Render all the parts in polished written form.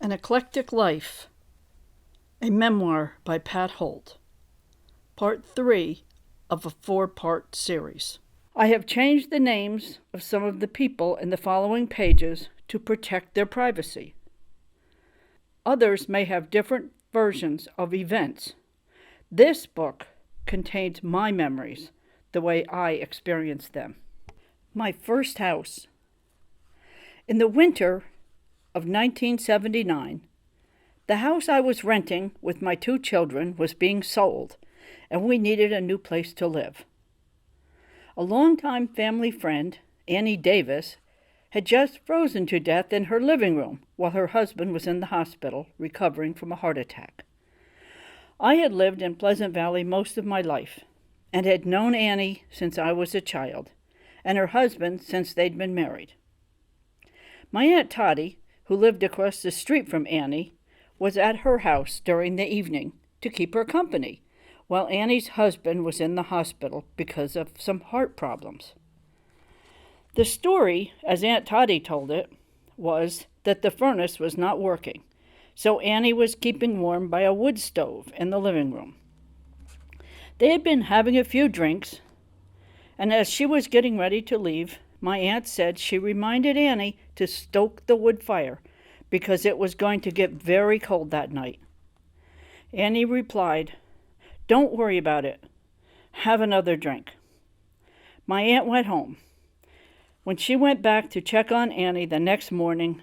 An Eclectic Life, a memoir by Pat Holt, Part 3 of a 4-part series. I have changed the names of some of the people in the following pages to protect their privacy. Others may have different versions of events. This book contains my memories, the way I experienced them. My first house. In the winter of 1979, the house I was renting with my 2 children was being sold, and we needed a new place to live. A longtime family friend, Annie Davis, had just frozen to death in her living room while her husband was in the hospital recovering from a heart attack. I had lived in Pleasant Valley most of my life and had known Annie since I was a child, and her husband since they'd been married. My Aunt Toddy, who lived across the street from Annie, was at her house during the evening to keep her company, while Annie's husband was in the hospital because of some heart problems. The story, as Aunt Toddy told it, was that the furnace was not working, so Annie was keeping warm by a wood stove in the living room. They had been having a few drinks, and as she was getting ready to leave, my aunt said she reminded Annie to stoke the wood fire because it was going to get very cold that night. Annie replied, "Don't worry about it. Have another drink." My aunt went home. When she went back to check on Annie the next morning,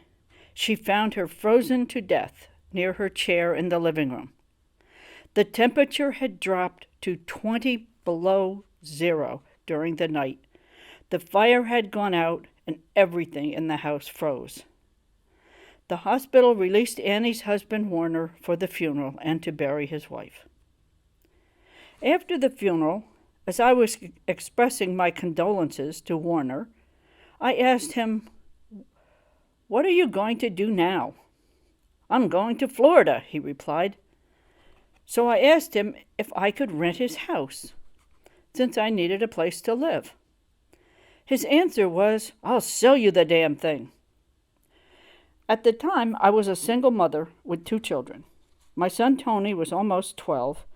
she found her frozen to death near her chair in the living room. The temperature had dropped to 20 below zero during the night. The fire had gone out and everything in the house froze. The hospital released Annie's husband Warner for the funeral and to bury his wife. After the funeral, as I was expressing my condolences to Warner, I asked him, "What are you going to do now?" "I'm going to Florida," he replied. So I asked him if I could rent his house, since I needed a place to live. His answer was, "I'll sell you the damn thing." At the time, I was a single mother with 2 children. My son Tony was almost 12,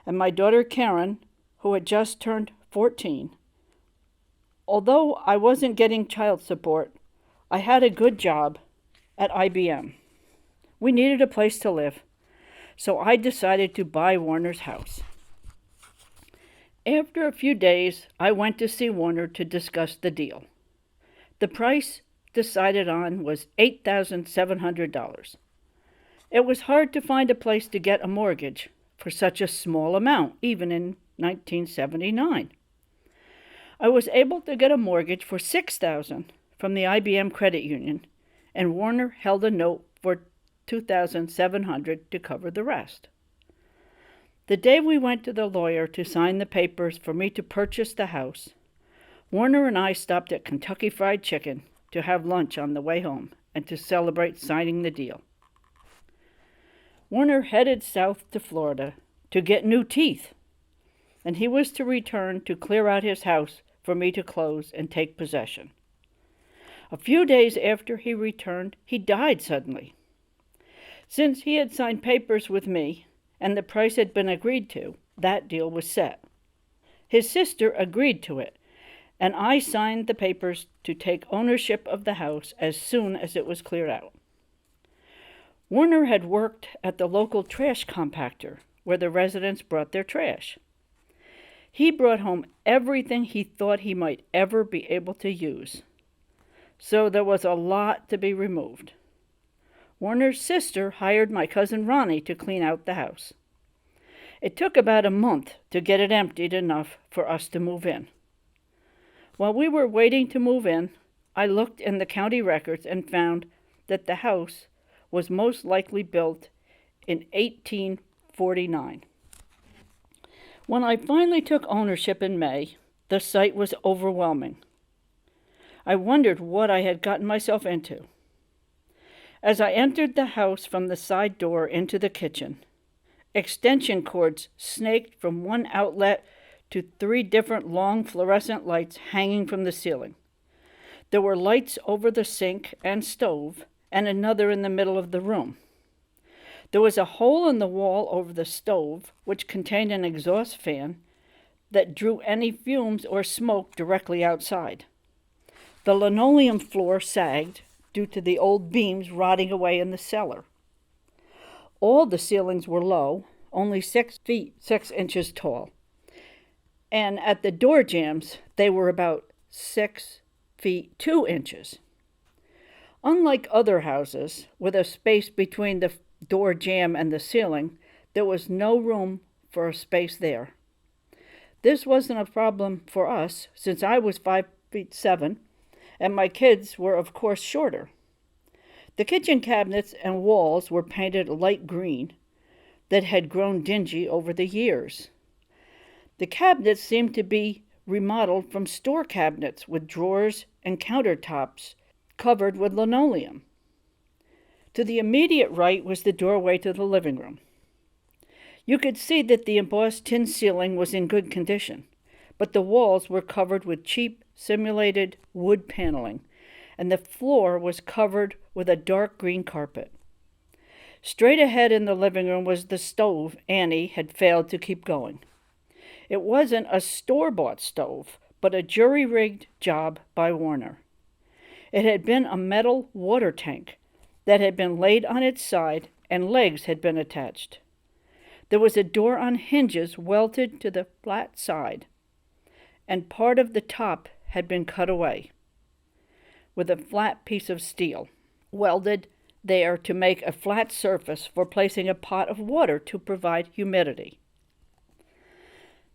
and my daughter Karen, who had just turned 14. Although I wasn't getting child support, I had a good job at IBM. We needed a place to live, so I decided to buy Warner's house. After a few days, I went to see Warner to discuss the deal. The price decided on was $8,700. It was hard to find a place to get a mortgage for such a small amount, even in 1979. I was able to get a mortgage for $6,000 from the IBM credit union, and Warner held a note for $2,700 to cover the rest. The day we went to the lawyer to sign the papers for me to purchase the house, Warner and I stopped at Kentucky Fried Chicken to have lunch on the way home and to celebrate signing the deal. Warner headed south to Florida to get new teeth, and he was to return to clear out his house for me to close and take possession. A few days after he returned, he died suddenly. Since he had signed papers with me and the price had been agreed to, that deal was set. His sister agreed to it, and I signed the papers to take ownership of the house as soon as it was cleared out. Warner had worked at the local trash compactor, where the residents brought their trash. He brought home everything he thought he might ever be able to use, so there was a lot to be removed. Warner's sister hired my cousin Ronnie to clean out the house. It took about a month to get it emptied enough for us to move in. While we were waiting to move in, I looked in the county records and found that the house was most likely built in 1849. When I finally took ownership in May, the sight was overwhelming. I wondered what I had gotten myself into. As I entered the house from the side door into the kitchen, extension cords snaked from one outlet to 3 different long fluorescent lights hanging from the ceiling. There were lights over the sink and stove, and another in the middle of the room. There was a hole in the wall over the stove, which contained an exhaust fan that drew any fumes or smoke directly outside. The linoleum floor sagged due to the old beams rotting away in the cellar. All the ceilings were low, only 6 feet 6 inches tall, and at the door jambs they were about 6 feet 2 inches. Unlike other houses, with a space between the door jamb and the ceiling, there was no room for a space there. This wasn't a problem for us, since I was 5 feet 7, and my kids were, of course, shorter. The kitchen cabinets and walls were painted a light green that had grown dingy over the years. The cabinets seemed to be remodeled from store cabinets with drawers and countertops covered with linoleum. To the immediate right was the doorway to the living room. You could see that the embossed tin ceiling was in good condition, but the walls were covered with cheap, simulated wood paneling, and the floor was covered with a dark green carpet. Straight ahead in the living room was the stove Annie had failed to keep going. It wasn't a store-bought stove, but a jury-rigged job by Warner. It had been a metal water tank that had been laid on its side and legs had been attached. There was a door on hinges welded to the flat side, and part of the top had been cut away with a flat piece of steel, welded there to make a flat surface for placing a pot of water to provide humidity.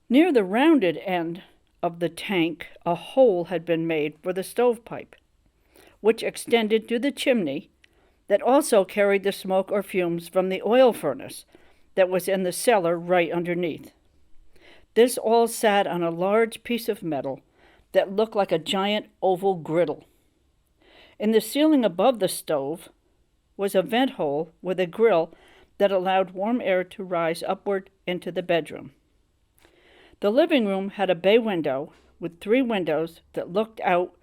Near the rounded end of the tank, a hole had been made for the stovepipe, which extended to the chimney that also carried the smoke or fumes from the oil furnace that was in the cellar right underneath. This all sat on a large piece of metal that looked like a giant oval griddle. In the ceiling above the stove was a vent hole with a grill that allowed warm air to rise upward into the bedroom. The living room had a bay window with 3 windows that looked out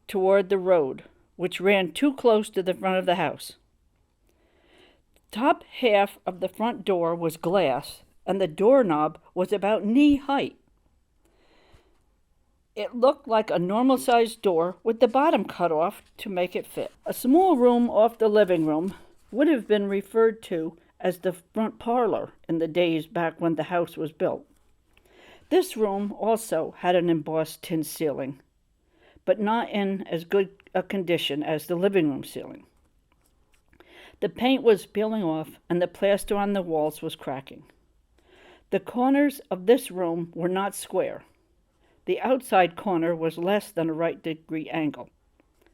toward the road, which ran too close to the front of the house. The top half of the front door was glass, and the doorknob was about knee height. It looked like a normal-sized door with the bottom cut off to make it fit. A small room off the living room would have been referred to as the front parlor in the days back when the house was built. This room also had an embossed tin ceiling, but not in as good a condition as the living room ceiling. The paint was peeling off, and the plaster on the walls was cracking. The corners of this room were not square. The outside corner was less than a right degree angle,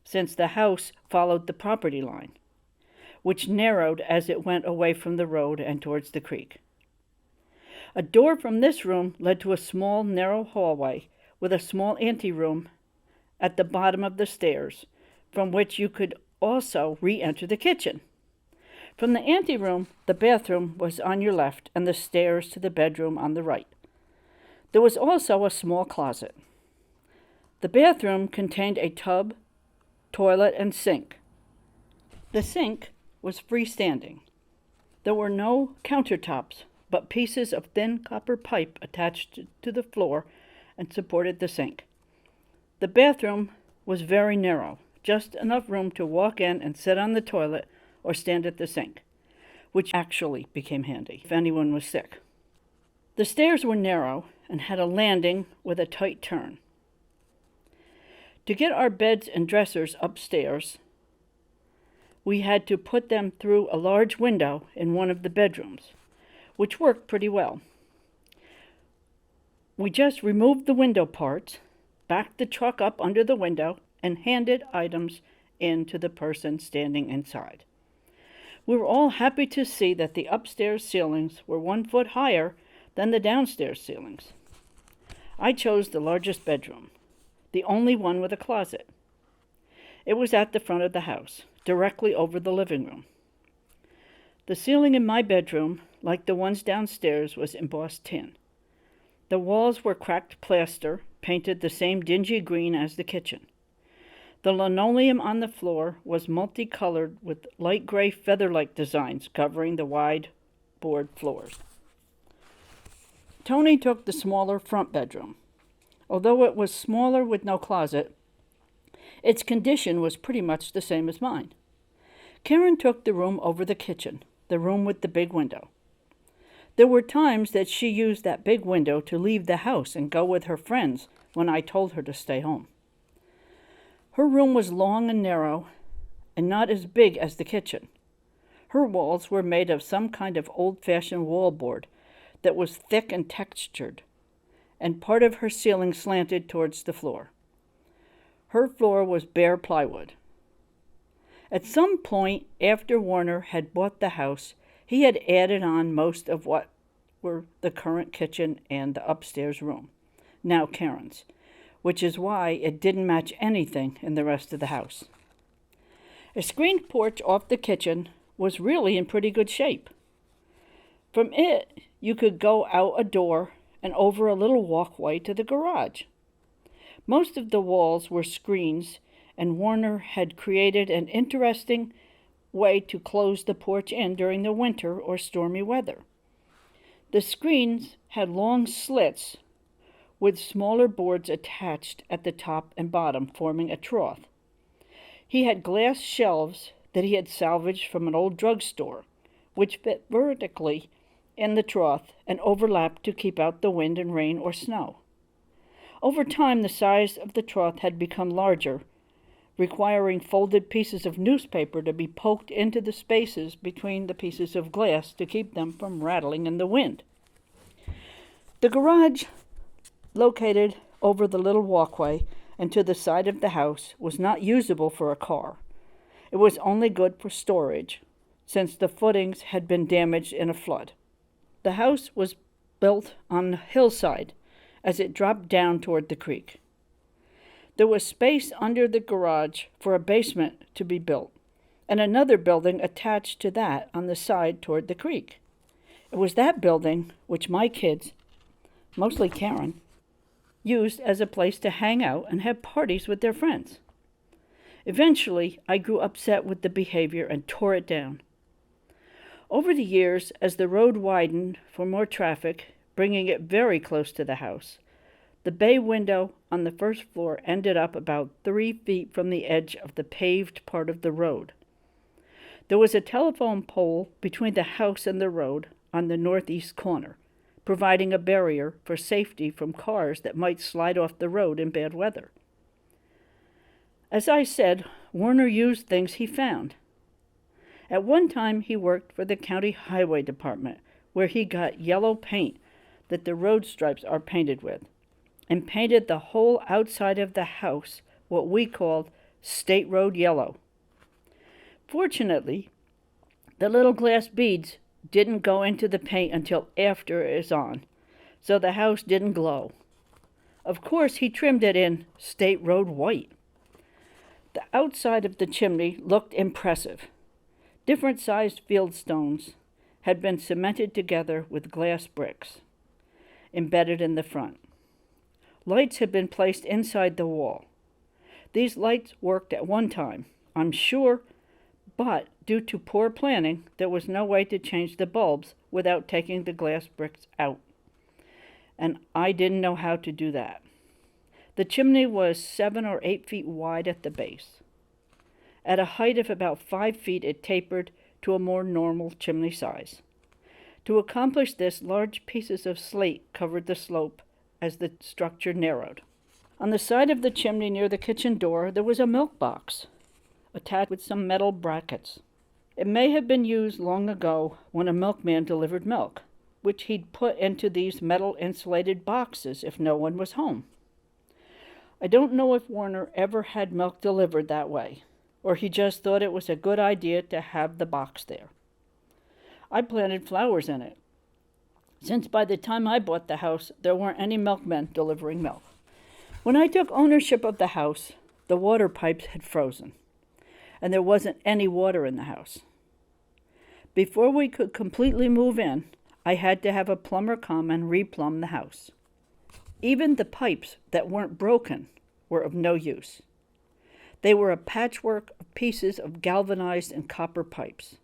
since the house followed the property line, which narrowed as it went away from the road and towards the creek. A door from this room led to a small, narrow hallway with a small anteroom at the bottom of the stairs, from which you could also re-enter the kitchen. From the anteroom, the bathroom was on your left and the stairs to the bedroom on the right. There was also a small closet. The bathroom contained a tub, toilet, and sink. The sink was freestanding. There were no countertops, but pieces of thin copper pipe attached to the floor and supported the sink. The bathroom was very narrow, just enough room to walk in and sit on the toilet or stand at the sink, which actually became handy if anyone was sick. The stairs were narrow and had a landing with a tight turn. To get our beds and dressers upstairs, we had to put them through a large window in one of the bedrooms, which worked pretty well. We just removed the window parts, backed the truck up under the window, and handed items in to the person standing inside. We were all happy to see that the upstairs ceilings were 1 foot higher than the downstairs ceilings. I chose the largest bedroom, the only one with a closet. It was at the front of the house, directly over the living room. The ceiling in my bedroom, like the ones downstairs, was embossed tin. The walls were cracked plaster, painted the same dingy green as the kitchen. The linoleum on the floor was multicolored with light gray feather-like designs covering the wide board floors. Tony took the smaller front bedroom. Although it was smaller with no closet, its condition was pretty much the same as mine. Karen took the room over the kitchen, the room with the big window. There were times that she used that big window to leave the house and go with her friends when I told her to stay home. Her room was long and narrow and not as big as the kitchen. Her walls were made of some kind of old-fashioned wallboard that was thick and textured, and part of her ceiling slanted towards the floor. Her floor was bare plywood. At some point after Warner had bought the house, he had added on most of what were the current kitchen and the upstairs room, now Karen's, which is why it didn't match anything in the rest of the house. A screened porch off the kitchen was really in pretty good shape. From it, you could go out a door and over a little walkway to the garage. Most of the walls were screens, and Warner had created an interesting way to close the porch in during the winter or stormy weather. The screens had long slits with smaller boards attached at the top and bottom, forming a trough. He had glass shelves that he had salvaged from an old drugstore, which fit vertically in the trough and overlapped to keep out the wind and rain or snow. Over time, the size of the trough had become larger, requiring folded pieces of newspaper to be poked into the spaces between the pieces of glass to keep them from rattling in the wind. The garage, located over the little walkway and to the side of the house, was not usable for a car. It was only good for storage, since the footings had been damaged in a flood. The house was built on a hillside as it dropped down toward the creek. There was space under the garage for a basement to be built, and another building attached to that on the side toward the creek. It was that building which my kids, mostly Karen, used as a place to hang out and have parties with their friends. Eventually, I grew upset with the behavior and tore it down. Over the years, as the road widened for more traffic, bringing it very close to the house, the bay window on the first floor ended up about 3 feet from the edge of the paved part of the road. There was a telephone pole between the house and the road on the northeast corner, providing a barrier for safety from cars that might slide off the road in bad weather. As I said, Warner used things he found. At one time, he worked for the county highway department, where he got yellow paint that the road stripes are painted with, and painted the whole outside of the house what we called State Road yellow. Fortunately, the little glass beads didn't go into the paint until after it is on, so the house didn't glow. Of course, he trimmed it in State Road white. The outside of the chimney looked impressive. Different sized field stones had been cemented together with glass bricks embedded in the front. Lights had been placed inside the wall. These lights worked at one time, I'm sure, but due to poor planning, there was no way to change the bulbs without taking the glass bricks out. And I didn't know how to do that. The chimney was 7 or 8 feet wide at the base. At a height of about 5 feet, it tapered to a more normal chimney size. To accomplish this, large pieces of slate covered the slope as the structure narrowed. On the side of the chimney near the kitchen door, there was a milk box attached with some metal brackets. It may have been used long ago when a milkman delivered milk, which he'd put into these metal insulated boxes if no one was home. I don't know if Warner ever had milk delivered that way, or he just thought it was a good idea to have the box there. I planted flowers in it, since by the time I bought the house, there weren't any milkmen delivering milk. When I took ownership of the house, the water pipes had frozen, and there wasn't any water in the house. Before we could completely move in, I had to have a plumber come and replumb the house. Even the pipes that weren't broken were of no use. They were a patchwork of pieces of galvanized and copper pipes.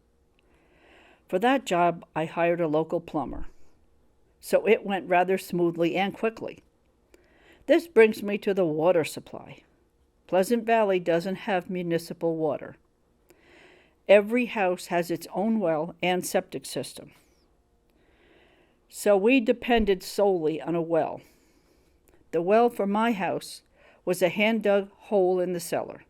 For that job, I hired a local plumber, so it went rather smoothly and quickly. This brings me to the water supply. Pleasant Valley doesn't have municipal water. Every house has its own well and septic system. So we depended solely on a well. The well for my house was a hand-dug hole in the cellar.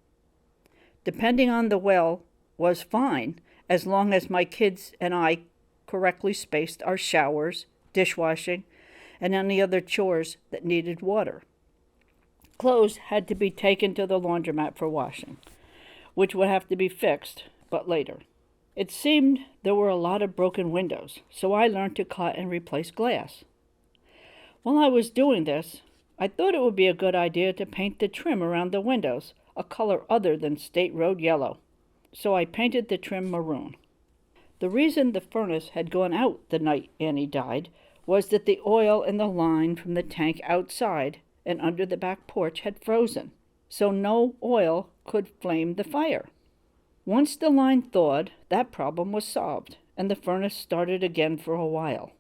Depending on the well was fine as long as my kids and I correctly spaced our showers, dishwashing, and any other chores that needed water. Clothes had to be taken to the laundromat for washing, which would have to be fixed, but later. It seemed there were a lot of broken windows, so I learned to cut and replace glass. While I was doing this, I thought it would be a good idea to paint the trim around the windows a color other than State Road yellow, so I painted the trim maroon. The reason the furnace had gone out the night Annie died was that the oil in the line from the tank outside and under the back porch had frozen, so no oil could flame the fire. Once the line thawed, that problem was solved, and the furnace started again for a while.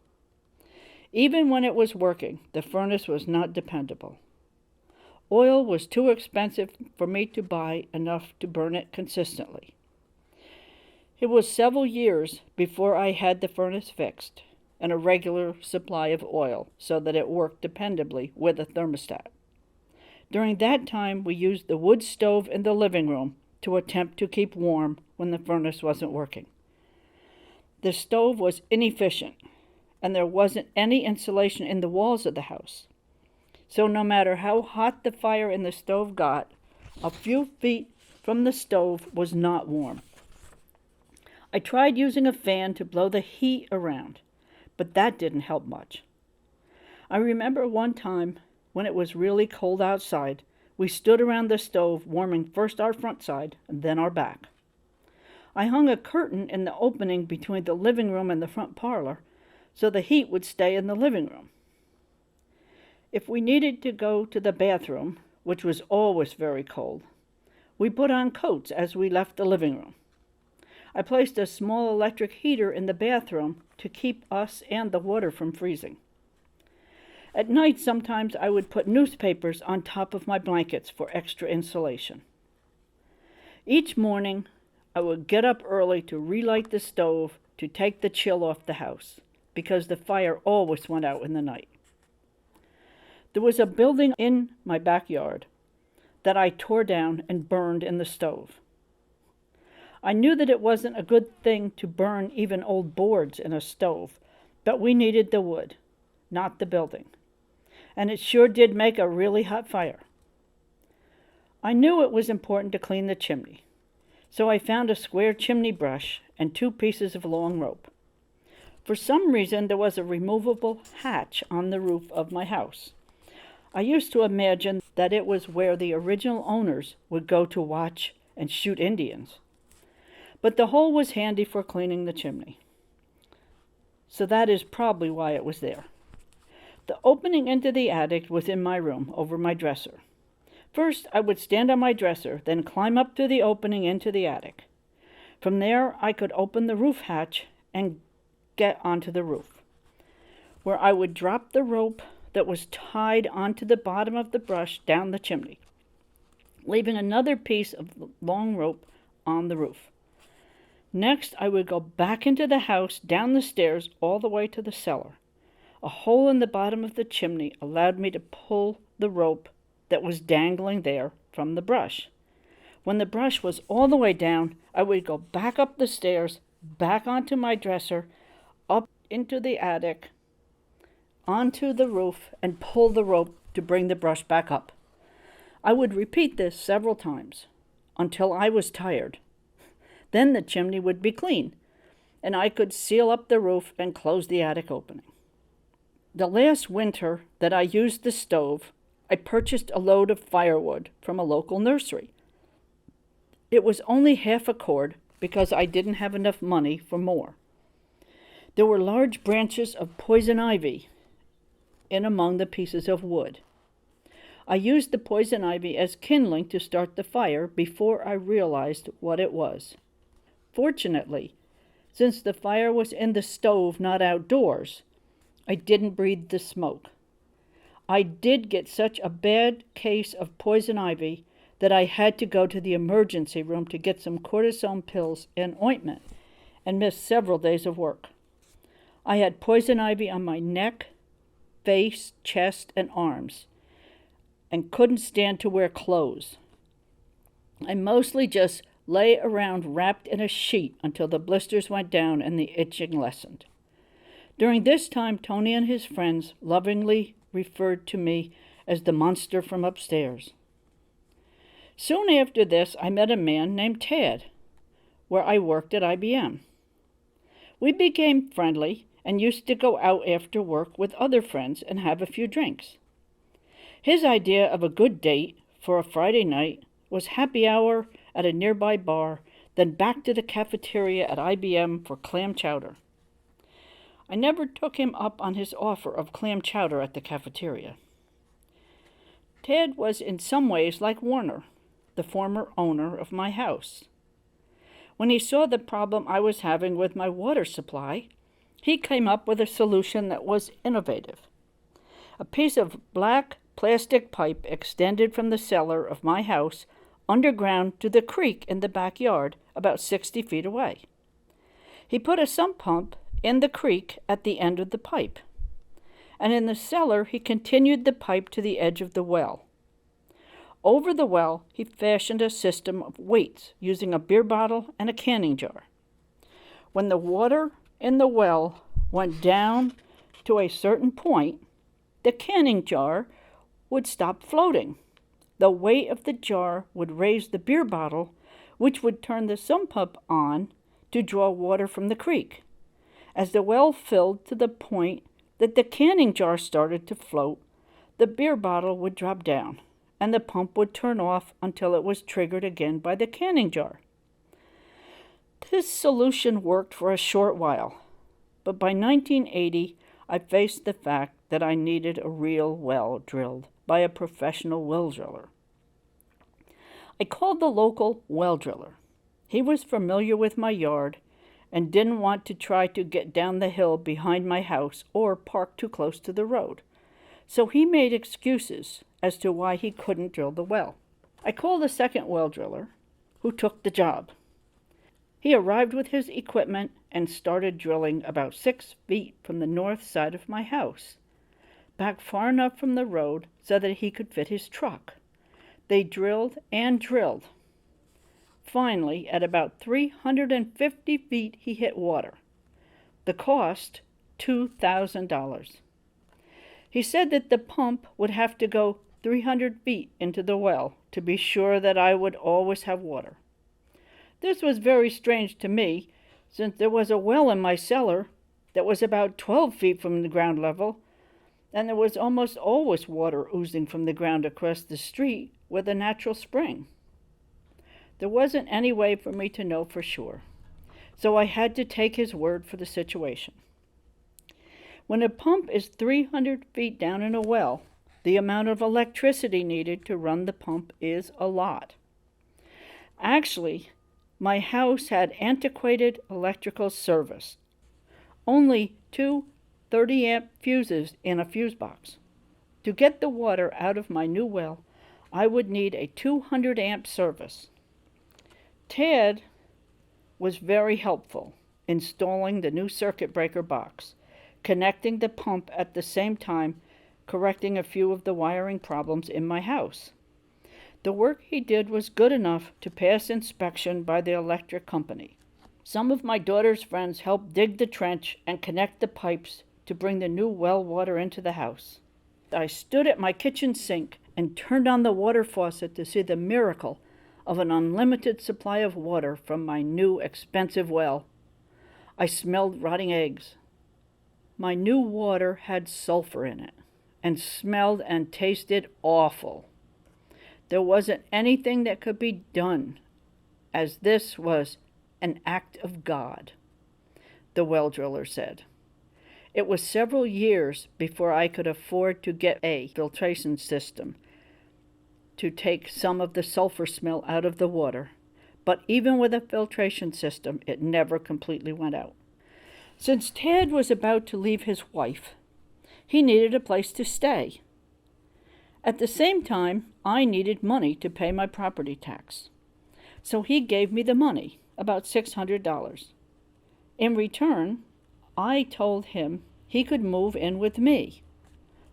Even when it was working, the furnace was not dependable. Oil was too expensive for me to buy enough to burn it consistently. It was several years before I had the furnace fixed and a regular supply of oil so that it worked dependably with a thermostat. During that time, we used the wood stove in the living room to attempt to keep warm when the furnace wasn't working. The stove was inefficient, and there wasn't any insulation in the walls of the house. So no matter how hot the fire in the stove got, a few feet from the stove was not warm. I tried using a fan to blow the heat around, but that didn't help much. I remember one time when it was really cold outside, we stood around the stove warming first our front side and then our back. I hung a curtain in the opening between the living room and the front parlor so the heat would stay in the living room. If we needed to go to the bathroom, which was always very cold, we put on coats as we left the living room. I placed a small electric heater in the bathroom to keep us and the water from freezing. At night, sometimes I would put newspapers on top of my blankets for extra insulation. Each morning, I would get up early to relight the stove to take the chill off the house, because the fire always went out in the night. There was a building in my backyard that I tore down and burned in the stove. I knew that it wasn't a good thing to burn even old boards in a stove, but we needed the wood, not the building. And it sure did make a really hot fire. I knew it was important to clean the chimney, so I found a square chimney brush and 2 pieces of long rope. For some reason, there was a removable hatch on the roof of my house. I used to imagine that it was where the original owners would go to watch and shoot Indians. But the hole was handy for cleaning the chimney. So that is probably why it was there. The opening into the attic was in my room, over my dresser. First, I would stand on my dresser, then climb up to the opening into the attic. From there, I could open the roof hatch and get onto the roof, where I would drop the rope that was tied onto the bottom of the brush down the chimney, leaving another piece of long rope on the roof. Next, I would go back into the house, down the stairs, all the way to the cellar. A hole in the bottom of the chimney allowed me to pull the rope that was dangling there from the brush. When the brush was all the way down, I would go back up the stairs, back onto my dresser, up into the attic, onto the roof, and pull the rope to bring the brush back up. I would repeat this several times until I was tired. Then the chimney would be clean, and I could seal up the roof and close the attic opening. The last winter that I used the stove, I purchased a load of firewood from a local nursery. It was only half a cord because I didn't have enough money for more. There were large branches of poison ivy in among the pieces of wood. I used the poison ivy as kindling to start the fire before I realized what it was. Fortunately, since the fire was in the stove, not outdoors, I didn't breathe the smoke. I did get such a bad case of poison ivy that I had to go to the emergency room to get some cortisone pills and ointment and missed several days of work. I had poison ivy on my neck, face, chest, and arms, and couldn't stand to wear clothes. I mostly just lay around wrapped in a sheet until the blisters went down and the itching lessened. During this time, Tony and his friends lovingly referred to me as the monster from upstairs. Soon after this, I met a man named Tad, where I worked at IBM. We became friendly and used to go out after work with other friends and have a few drinks. His idea of a good date for a Friday night was happy hour at a nearby bar, then back to the cafeteria at IBM for clam chowder. I never took him up on his offer of clam chowder at the cafeteria. Ted was in some ways like Warner, the former owner of my house. When he saw the problem I was having with my water supply, he came up with a solution that was innovative. A piece of black plastic pipe extended from the cellar of my house underground to the creek in the backyard about 60 feet away. He put a sump pump in the creek at the end of the pipe, and in the cellar he continued the pipe to the edge of the well. Over the well, he fashioned a system of weights using a beer bottle and a canning jar. When the water in the well went down to a certain point, the canning jar would stop floating. The weight of the jar would raise the beer bottle, which would turn the sump pump on to draw water from the creek. As the well filled to the point that the canning jar started to float, the beer bottle would drop down, and the pump would turn off until it was triggered again by the canning jar. This solution worked for a short while, but by 1980, I faced the fact that I needed a real well drilled by a professional well driller. I called the local well driller. He was familiar with my yard and didn't want to try to get down the hill behind my house or park too close to the road. So he made excuses as to why he couldn't drill the well. I called a second well driller, who took the job. He arrived with his equipment and started drilling about 6 feet from the north side of my house, back far enough from the road so that he could fit his truck. They drilled and drilled. Finally, at about 350 feet, he hit water. The cost, $2,000. He said that the pump would have to go 300 feet into the well to be sure that I would always have water. This was very strange to me, since there was a well in my cellar that was about 12 feet from the ground level, and there was almost always water oozing from the ground across the street with a natural spring. There wasn't any way for me to know for sure, so I had to take his word for the situation. When a pump is 300 feet down in a well, the amount of electricity needed to run the pump is a lot. Actually, my house had antiquated electrical service. Only two 30-amp fuses in a fuse box. To get the water out of my new well, I would need a 200-amp service. Ted was very helpful, installing the new circuit breaker box, connecting the pump at the same time, correcting a few of the wiring problems in my house. The work he did was good enough to pass inspection by the electric company. Some of my daughter's friends helped dig the trench and connect the pipes to bring the new well water into the house. I stood at my kitchen sink and turned on the water faucet to see the miracle of an unlimited supply of water from my new expensive well. I smelled rotting eggs. My new water had sulfur in it and smelled and tasted awful. There wasn't anything that could be done, as this was an act of God, the well driller said. It was several years before I could afford to get a filtration system, to take some of the sulfur smell out of the water, but even with a filtration system, it never completely went out. Since Tad was about to leave his wife, he needed a place to stay. At the same time, I needed money to pay my property tax. So he gave me the money, about $600. In return, I told him he could move in with me.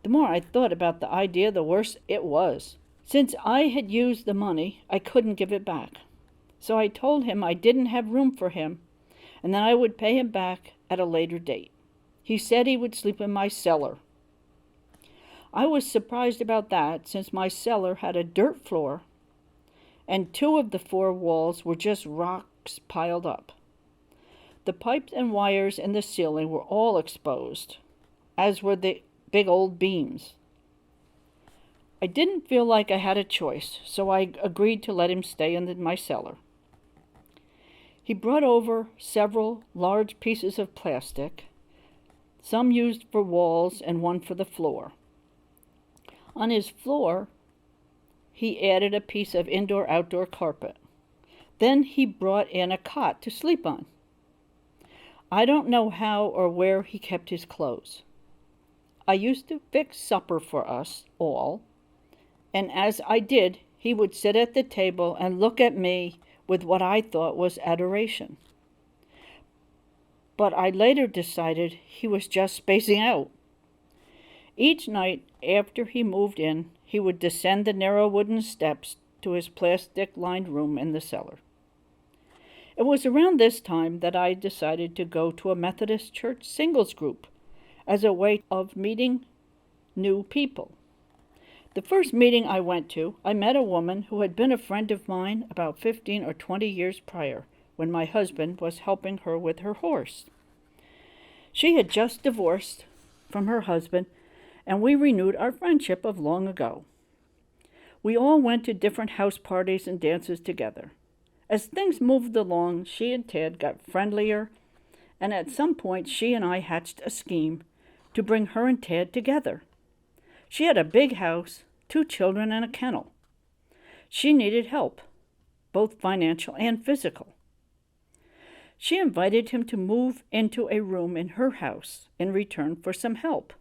The more I thought about the idea, the worse it was. Since I had used the money, I couldn't give it back. So I told him I didn't have room for him, and that I would pay him back at a later date. He said he would sleep in my cellar. I was surprised about that, since my cellar had a dirt floor, and 2 of the 4 walls were just rocks piled up. The pipes and wires in the ceiling were all exposed, as were the big old beams. I didn't feel like I had a choice, so I agreed to let him stay in my cellar. He brought over several large pieces of plastic, some used for walls and one for the floor. On his floor, he added a piece of indoor-outdoor carpet. Then he brought in a cot to sleep on. I don't know how or where he kept his clothes. I used to fix supper for us all, and as I did, he would sit at the table and look at me with what I thought was adoration. But I later decided he was just spacing out. Each night after he moved in, he would descend the narrow wooden steps to his plastic-lined room in the cellar. It was around this time that I decided to go to a Methodist church singles group as a way of meeting new people. The first meeting I went to, I met a woman who had been a friend of mine about 15 or 20 years prior, when my husband was helping her with her horse. She had just divorced from her husband, and we renewed our friendship of long ago. We all went to different house parties and dances together. As things moved along, she and Tad got friendlier, and at some point she and I hatched a scheme to bring her and Tad together. She had a big house, 2 children, and a kennel. She needed help, both financial and physical. She invited him to move into a room in her house in return for some help.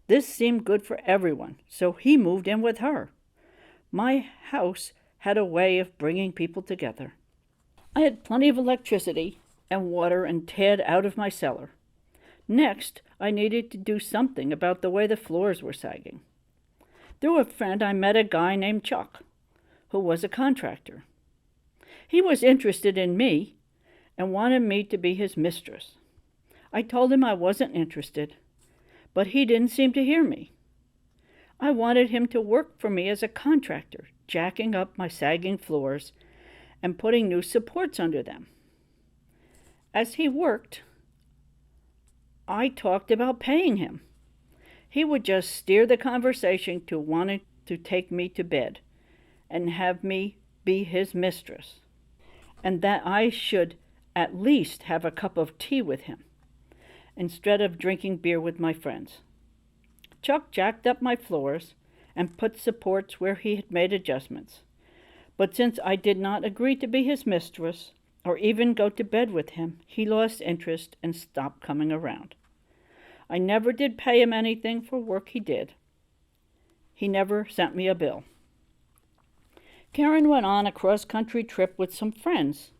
This seemed good for everyone, so he moved in with her. My house had a way of bringing people together. I had plenty of electricity and water and Tad out of my cellar. Next, I needed to do something about the way the floors were sagging. Through a friend, I met a guy named Chuck, who was a contractor. He was interested in me and wanted me to be his mistress. I told him I wasn't interested, but he didn't seem to hear me. I wanted him to work for me as a contractor, jacking up my sagging floors and putting new supports under them. As he worked, I talked about paying him. He would just steer the conversation to wanting to take me to bed and have me be his mistress, and that I should at least have a cup of tea with him instead of drinking beer with my friends. Chuck jacked up my floors and put supports where he had made adjustments. But since I did not agree to be his mistress or even go to bed with him, he lost interest and stopped coming around. I never did pay him anything for work he did. He never sent me a bill. Karen went on a cross-country trip with some friends,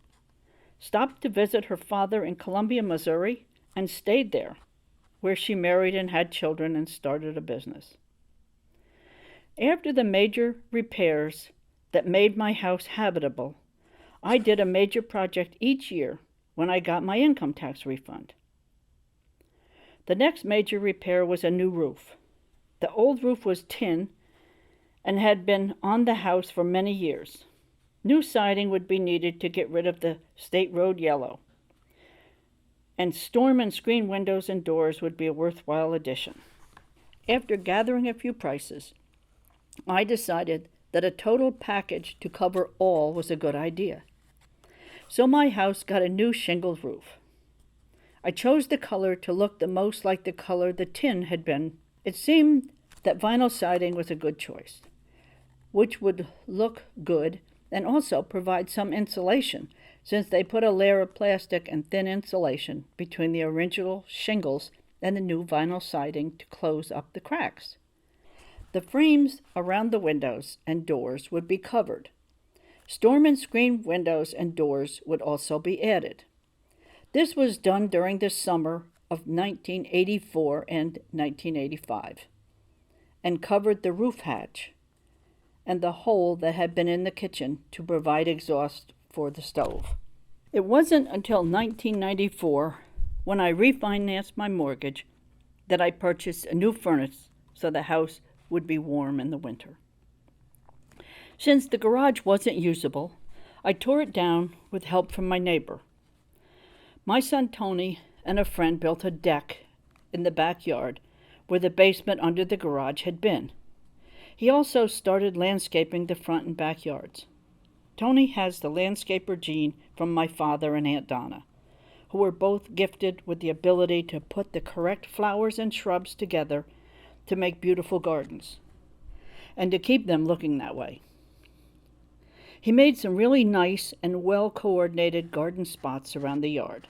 stopped to visit her father in Columbia, Missouri, and stayed there, where she married and had children and started a business. After the major repairs that made my house habitable, I did a major project each year when I got my income tax refund. The next major repair was a new roof. The old roof was tin and had been on the house for many years. New siding would be needed to get rid of the state road yellow, and storm and screen windows and doors would be a worthwhile addition. After gathering a few prices, I decided that a total package to cover all was a good idea. So my house got a new shingled roof. I chose the color to look the most like the color the tin had been. It seemed that vinyl siding was a good choice. which would look good and also provide some insulation, since they put a layer of plastic and thin insulation between the original shingles and the new vinyl siding to close up the cracks. The frames around the windows and doors would be covered. Storm and screen windows and doors would also be added. This was done during the summer of 1984 and 1985, and covered the roof hatch and the hole that had been in the kitchen to provide exhaust for the stove. It wasn't until 1994, when I refinanced my mortgage, that I purchased a new furnace so the house would be warm in the winter. Since the garage wasn't usable, I tore it down with help from my neighbor. My son Tony and a friend built a deck in the backyard where the basement under the garage had been. He also started landscaping the front and backyards. Tony has the landscaper gene from my father and Aunt Donna, who were both gifted with the ability to put the correct flowers and shrubs together to make beautiful gardens, and to keep them looking that way. He made some really nice and well-coordinated garden spots around the yard.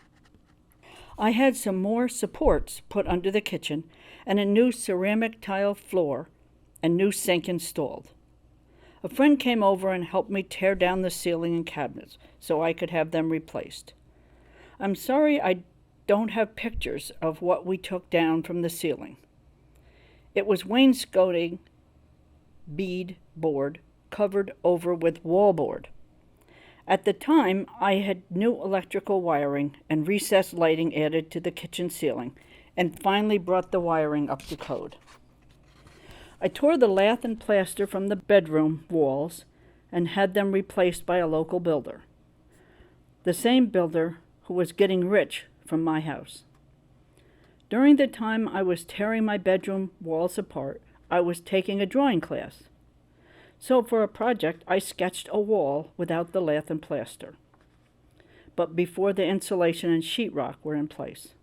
I had some more supports put under the kitchen and a new ceramic tile floor and new sink installed. A friend came over and helped me tear down the ceiling and cabinets so I could have them replaced. I'm sorry I don't have pictures of what we took down from the ceiling. It was wainscoting bead board covered over with wallboard. At the time, I had new electrical wiring and recessed lighting added to the kitchen ceiling, and finally brought the wiring up to code. I tore the lath and plaster from the bedroom walls and had them replaced by a local builder, the same builder who was getting rich from my house. During the time I was tearing my bedroom walls apart, I was taking a drawing class. So for a project, I sketched a wall without the lath and plaster, but before the insulation and sheetrock were in place.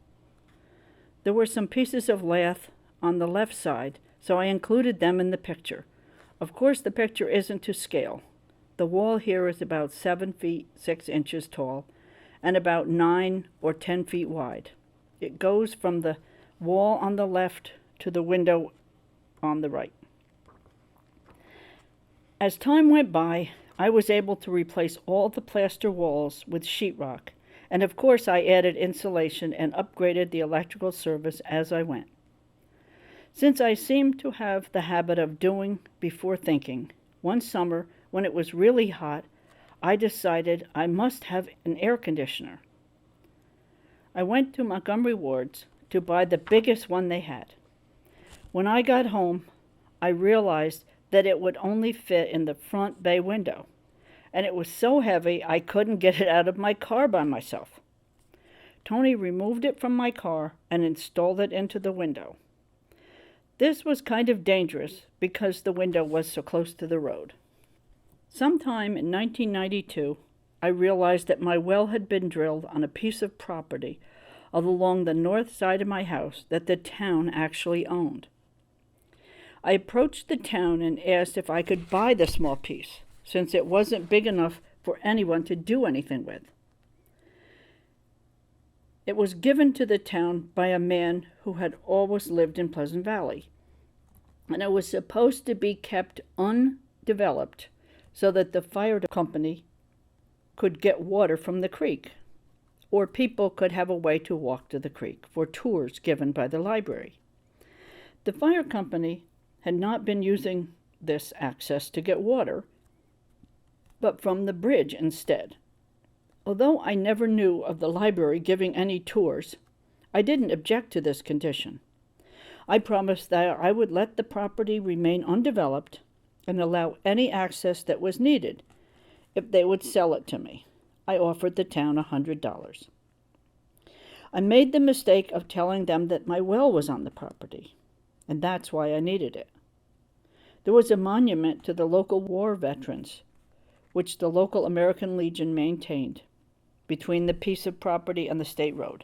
There were some pieces of lath on the left side, so I included them in the picture. Of course, the picture isn't to scale. The wall here is about 7 feet 6 inches tall and about 9 or 10 feet wide. It goes from the wall on the left to the window on the right. As time went by, I was able to replace all the plaster walls with sheetrock, and of course I added insulation and upgraded the electrical service as I went. Since I seemed to have the habit of doing before thinking, one summer when it was really hot, I decided I must have an air conditioner. I went to Montgomery Ward's to buy the biggest one they had. When I got home, I realized that it would only fit in the front bay window, and it was so heavy I couldn't get it out of my car by myself. Tony removed it from my car and installed it into the window. This was kind of dangerous because the window was so close to the road. Sometime in 1992, I realized that my well had been drilled on a piece of property along the north side of my house that the town actually owned. I approached the town and asked if I could buy the small piece, since it wasn't big enough for anyone to do anything with. It was given to the town by a man who had always lived in Pleasant Valley, and it was supposed to be kept undeveloped so that the fire company could get water from the creek, or people could have a way to walk to the creek for tours given by the library. The fire company had not been using this access to get water, but from the bridge instead. Although I never knew of the library giving any tours, I didn't object to this condition. I promised that I would let the property remain undeveloped and allow any access that was needed if they would sell it to me. I offered the town $100. I made the mistake of telling them that my well was on the property, and that's why I needed it. There was a monument to the local war veterans, which the local American Legion maintained, between the piece of property and the state road.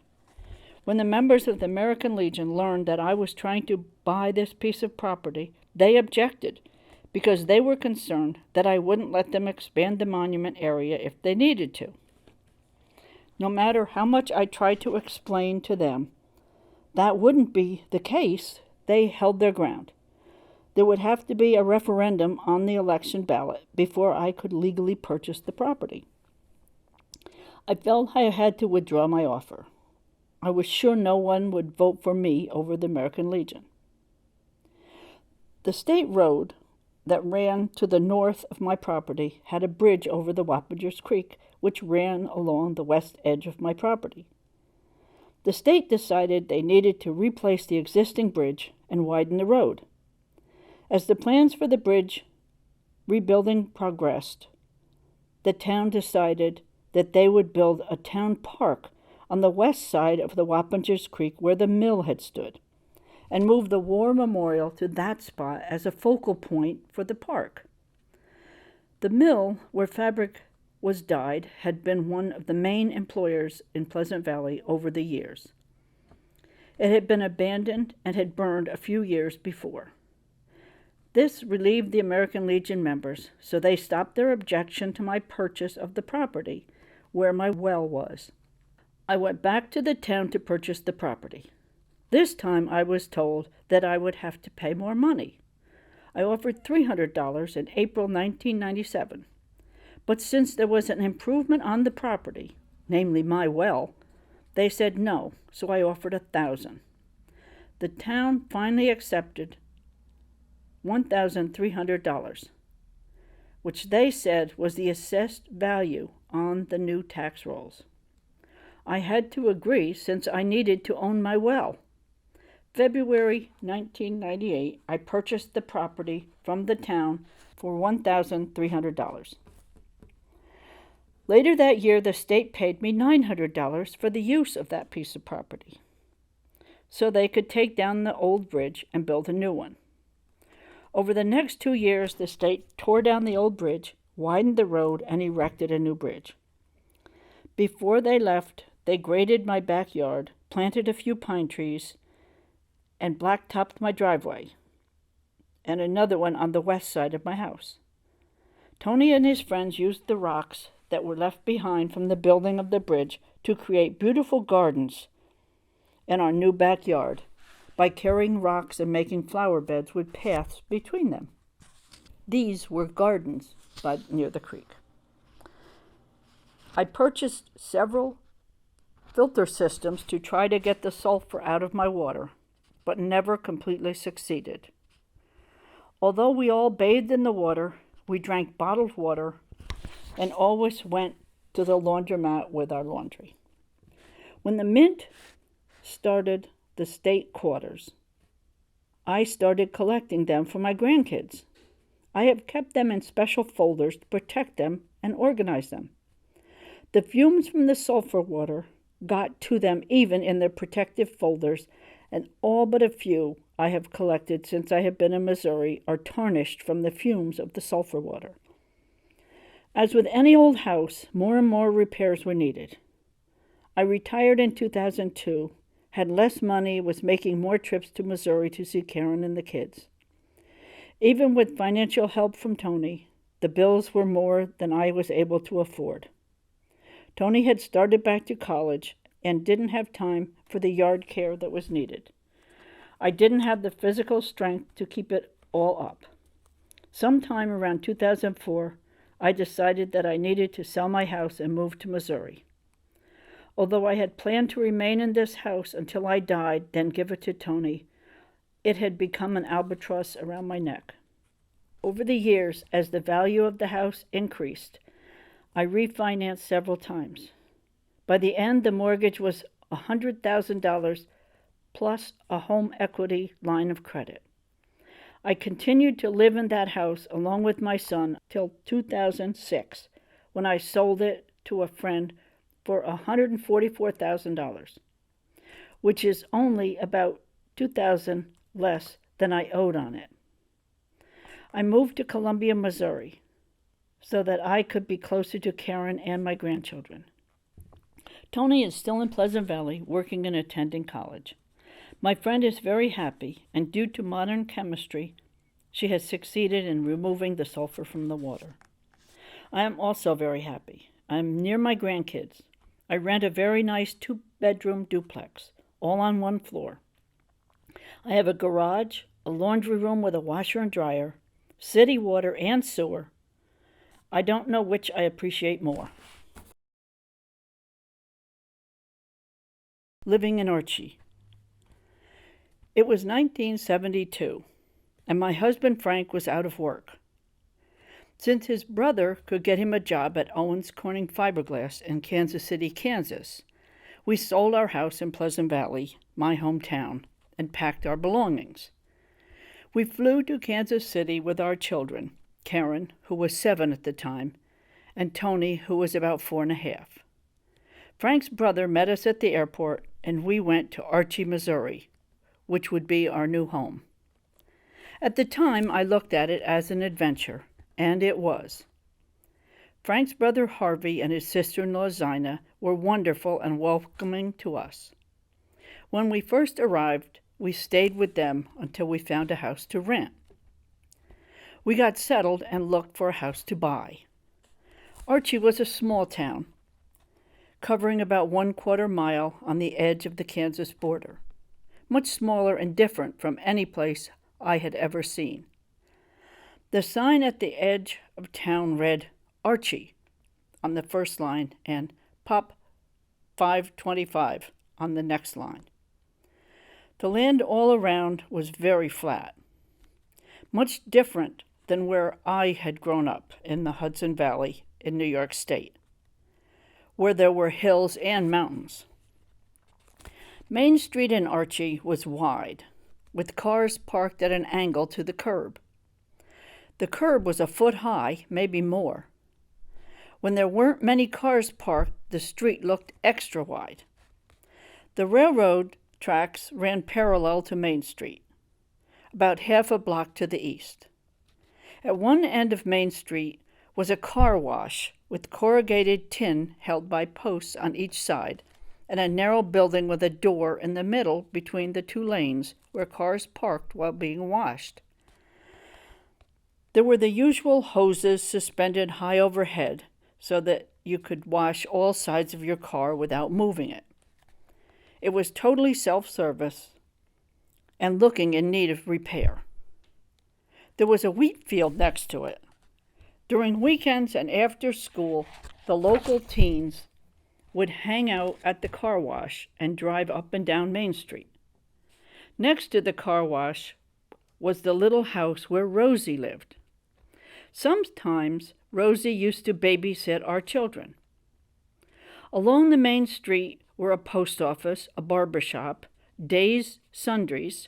When the members of the American Legion learned that I was trying to buy this piece of property, they objected because they were concerned that I wouldn't let them expand the monument area if they needed to. No matter how much I tried to explain to them that wouldn't be the case, they held their ground. There would have to be a referendum on the election ballot before I could legally purchase the property. I felt I had to withdraw my offer. I was sure no one would vote for me over the American Legion. The state road that ran to the north of my property had a bridge over the Wappingers Creek, which ran along the west edge of my property. The state decided they needed to replace the existing bridge and widen the road. As the plans for the bridge rebuilding progressed, the town decided that they would build a town park on the west side of the Wappingers Creek where the mill had stood, and move the war memorial to that spot as a focal point for the park. The mill, where fabric was dyed, had been one of the main employers in Pleasant Valley over the years. It had been abandoned and had burned a few years before. This relieved the American Legion members, so they stopped their objection to my purchase of the property where my well was. I went back to the town to purchase the property. This time I was told that I would have to pay more money. I offered $300 in April 1997. But since there was an improvement on the property, namely my well, they said no, so I offered $1,000. The town finally accepted $1,300, which they said was the assessed value on the new tax rolls. I had to agree since I needed to own my well. February 1998, I purchased the property from the town for $1,300. Later that year, the state paid me $900 for the use of that piece of property, so they could take down the old bridge and build a new one. Over the next 2 years, the state tore down the old bridge, widened the road, and erected a new bridge. Before they left, they graded my backyard, planted a few pine trees, and blacktopped my driveway, and another one on the west side of my house. Tony and his friends used the rocks that were left behind from the building of the bridge to create beautiful gardens in our new backyard by carrying rocks and making flower beds with paths between them. These were gardens near the creek. I purchased several filter systems to try to get the sulfur out of my water, but never completely succeeded. Although we all bathed in the water, we drank bottled water and always went to the laundromat with our laundry. When the Mint started the state quarters, I started collecting them for my grandkids. I have kept them in special folders to protect them and organize them. The fumes from the sulfur water got to them even in their protective folders, and all but a few I have collected since I have been in Missouri are tarnished from the fumes of the sulfur water. As with any old house, more and more repairs were needed. I retired in 2002, had less money, was making more trips to Missouri to see Karen and the kids. Even with financial help from Tony, the bills were more than I was able to afford. Tony had started back to college and didn't have time for the yard care that was needed. I didn't have the physical strength to keep it all up. Sometime around 2004, I decided that I needed to sell my house and move to Missouri. Although I had planned to remain in this house until I died, then give it to Tony, it had become an albatross around my neck. Over the years, as the value of the house increased, I refinanced several times. By the end, the mortgage was $100,000 plus a home equity line of credit. I continued to live in that house along with my son till 2006, when I sold it to a friend for $144,000, which is only about $2,000 less than I owed on it. I moved to Columbia, Missouri, so that I could be closer to Karen and my grandchildren. Tony is still in Pleasant Valley, working and attending college. My friend is very happy, and due to modern chemistry, She has succeeded in removing the sulfur from the water. I am also very happy. I am near my grandkids. I rent a very nice 2-bedroom duplex, all on one floor. I have a garage, a laundry room with a washer and dryer, city water and sewer. I don't know which I appreciate more. Living in Archie. It was 1972, and my husband Frank was out of work. Since his brother could get him a job at Owens Corning Fiberglass in Kansas City, Kansas, we sold our house in Pleasant Valley, my hometown, and packed our belongings. We flew to Kansas City with our children, Karen, who was 7 at the time, and Tony, who was about 4.5. Frank's brother met us at the airport, and we went to Archie, Missouri, which would be our new home. At the time, I looked at it as an adventure, and it was. Frank's brother Harvey and his sister-in-law Zina were wonderful and welcoming to us. When we first arrived, we stayed with them until we found a house to rent. We got settled and looked for a house to buy. Archie was a small town, covering about 1/4 mile on the edge of the Kansas border, much smaller and different from any place I had ever seen. The sign at the edge of town read Archie on the first line and Pop 525 on the next line. The land all around was very flat, much different than where I had grown up in the Hudson Valley in New York State, where there were hills and mountains. Main Street in Archie was wide, with cars parked at an angle to the curb. The curb was a foot high, maybe more. When there weren't many cars parked, the street looked extra wide. The railroad tracks ran parallel to Main Street, about half a block to the east. At one end of Main Street was a car wash with corrugated tin held by posts on each side, and a narrow building with a door in the middle between the 2 lanes where cars parked while being washed. There were the usual hoses suspended high overhead so that you could wash all sides of your car without moving it. It was totally self-service and looking in need of repair. There was a wheat field next to it. During weekends and after school, the local teens would hang out at the car wash and drive up and down Main Street. Next to the car wash was the little house where Rosie lived. Sometimes Rosie used to babysit our children. Along the Main Street were a post office, a barber shop, Days Sundries,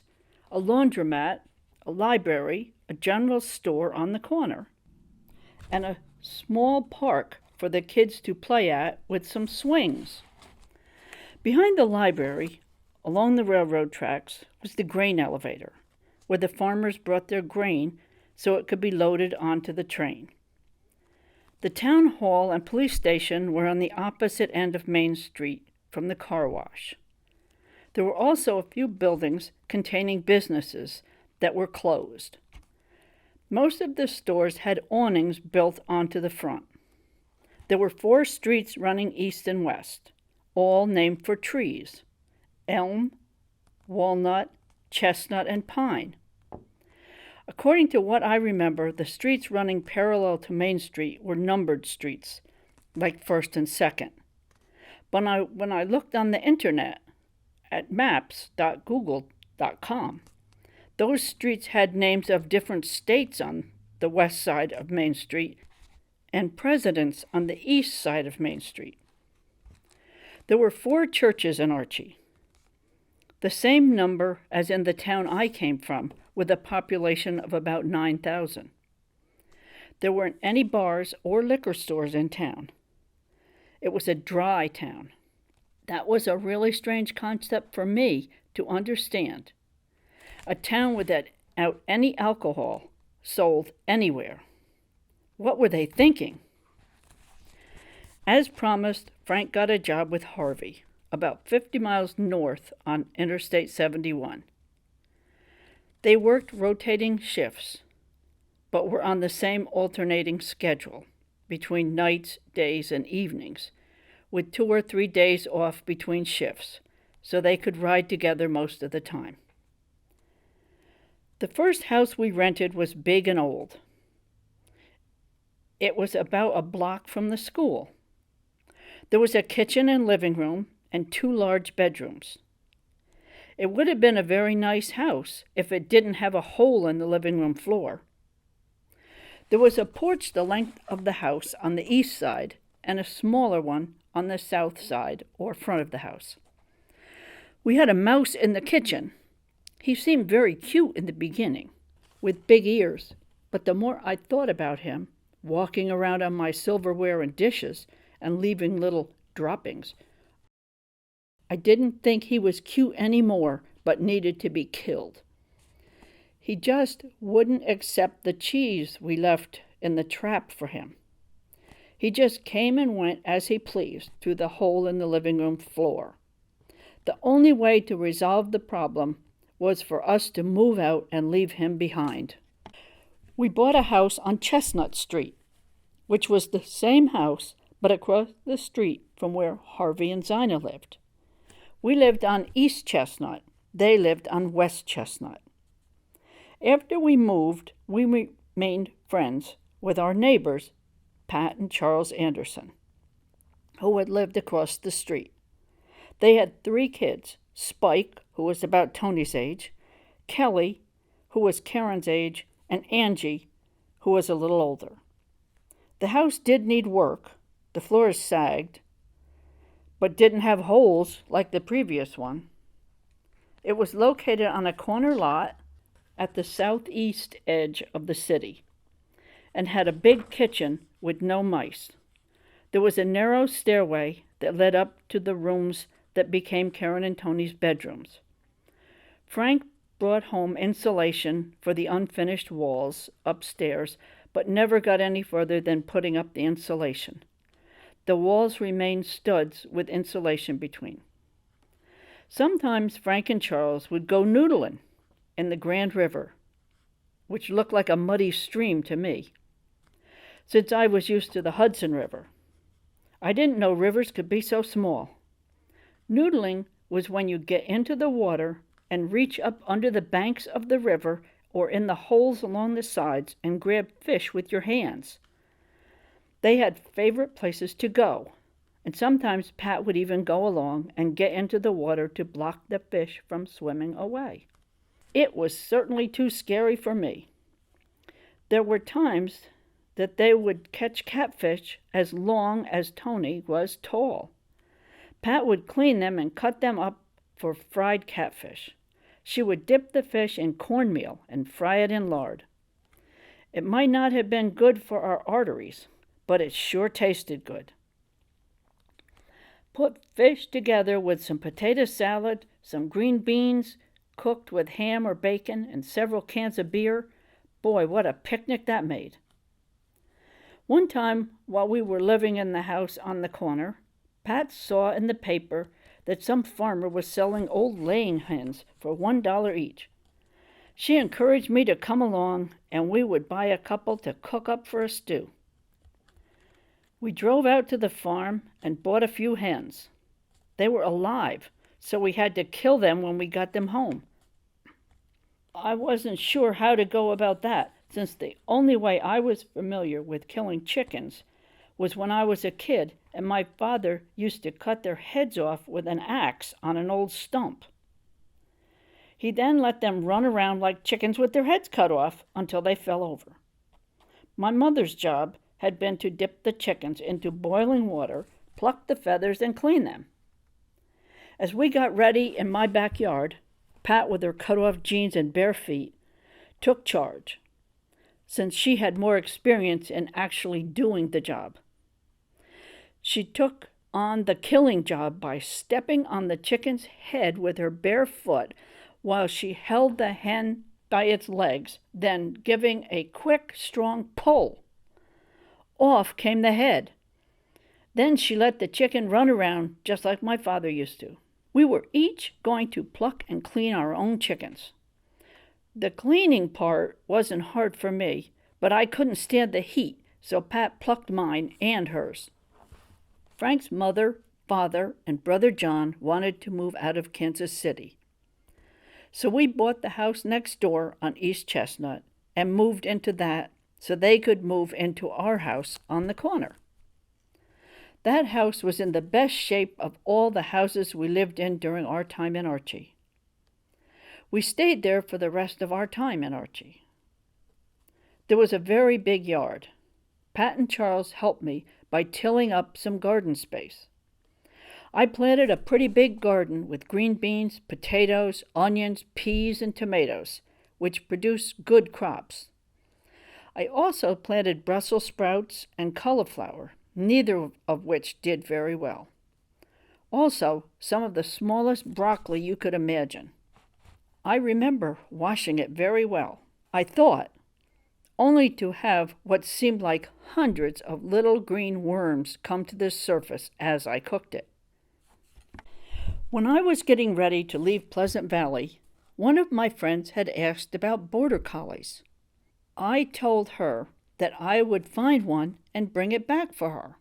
a laundromat, a library, a general store on the corner, and a small park for the kids to play at with some swings. Behind the library, along the railroad tracks, was the grain elevator, where the farmers brought their grain so it could be loaded onto the train. The town hall and police station were on the opposite end of Main Street from the car wash. There were also a few buildings containing businesses that were closed. Most of the stores had awnings built onto the front. There were 4 streets running east and west, all named for trees: elm, walnut, chestnut, and pine. According to what I remember, the streets running parallel to Main Street were numbered streets, like First and Second. But when I looked on the internet at maps.google.com, those streets had names of different states on the west side of Main Street and presidents on the east side of Main Street. There were 4 churches in Archie, the same number as in the town I came from, with a population of about 9,000. There weren't any bars or liquor stores in town. It was a dry town. That was a really strange concept for me to understand. A town without any alcohol sold anywhere. What were they thinking? As promised, Frank got a job with Harvey, about 50 miles north on Interstate 71. They worked rotating shifts, but were on the same alternating schedule between nights, days, and evenings, with 2 or 3 days off between shifts, so they could ride together most of the time. The first house we rented was big and old. It was about a block from the school. There was a kitchen and living room and 2 large bedrooms. It would have been a very nice house if it didn't have a hole in the living room floor. There was a porch the length of the house on the east side and a smaller one on the south side or front of the house. We had a mouse in the kitchen. He seemed very cute in the beginning, with big ears, but the more I thought about him, walking around on my silverware and dishes and leaving little droppings, I didn't think he was cute anymore, but needed to be killed. He just wouldn't accept the cheese we left in the trap for him. He just came and went as he pleased through the hole in the living room floor. The only way to resolve the problem was for us to move out and leave him behind. We bought a house on Chestnut Street, which was the same house but across the street from where Harvey and Zina lived. We lived on East Chestnut. They lived on West Chestnut. After we moved, we remained friends with our neighbors, Pat and Charles Anderson, who had lived across the street. They had 3 kids, Spike, who was about Tony's age, Kelly, who was Karen's age, and Angie, who was a little older. The house did need work. The floors sagged, but didn't have holes like the previous one. It was located on a corner lot at the southeast edge of the city and had a big kitchen with no mice. There was a narrow stairway that led up to the rooms that became Karen and Tony's bedrooms. Frank brought home insulation for the unfinished walls upstairs, but never got any further than putting up the insulation. The walls remained studs with insulation between. Sometimes Frank and Charles would go noodling in the Grand River, which looked like a muddy stream to me, since I was used to the Hudson River. I didn't know rivers could be so small. Noodling was when you get into the water and reach up under the banks of the river or in the holes along the sides and grab fish with your hands. They had favorite places to go, and sometimes Pat would even go along and get into the water to block the fish from swimming away. It was certainly too scary for me. There were times that they would catch catfish as long as Tony was tall. Pat would clean them and cut them up for fried catfish. She would dip the fish in cornmeal and fry it in lard. It might not have been good for our arteries, but it sure tasted good. Put fish together with some potato salad, some green beans, cooked with ham or bacon, and several cans of beer. Boy, what a picnic that made. One time, while we were living in the house on the corner, Pat saw in the paper that some farmer was selling old laying hens for $1 each. She encouraged me to come along, and we would buy a couple to cook up for a stew. We drove out to the farm and bought a few hens. They were alive, so we had to kill them when we got them home. I wasn't sure how to go about that, since the only way I was familiar with killing chickens was when I was a kid, and my father used to cut their heads off with an axe on an old stump. He then let them run around like chickens with their heads cut off until they fell over. My mother's job had been to dip the chickens into boiling water, pluck the feathers, and clean them. As we got ready in my backyard, Pat, with her cut-off jeans and bare feet, took charge, since she had more experience in actually doing the job. She took on the killing job by stepping on the chicken's head with her bare foot while she held the hen by its legs, then giving a quick, strong pull. Off came the head. Then she let the chicken run around just like my father used to. We were each going to pluck and clean our own chickens. The cleaning part wasn't hard for me, but I couldn't stand the heat, so Pat plucked mine and hers. Frank's mother, father, and brother John wanted to move out of Kansas City. So we bought the house next door on East Chestnut and moved into that so they could move into our house on the corner. That house was in the best shape of all the houses we lived in during our time in Archie. We stayed there for the rest of our time in Archie. There was a very big yard. Pat and Charles helped me by tilling up some garden space. I planted a pretty big garden with green beans, potatoes, onions, peas, and tomatoes, which produced good crops. I also planted Brussels sprouts and cauliflower, neither of which did very well. Also, some of the smallest broccoli you could imagine. I remember washing it very well, I thought, only to have what seemed like hundreds of little green worms come to the surface as I cooked it. When I was getting ready to leave Pleasant Valley, one of my friends had asked about border collies. I told her that I would find one and bring it back for her.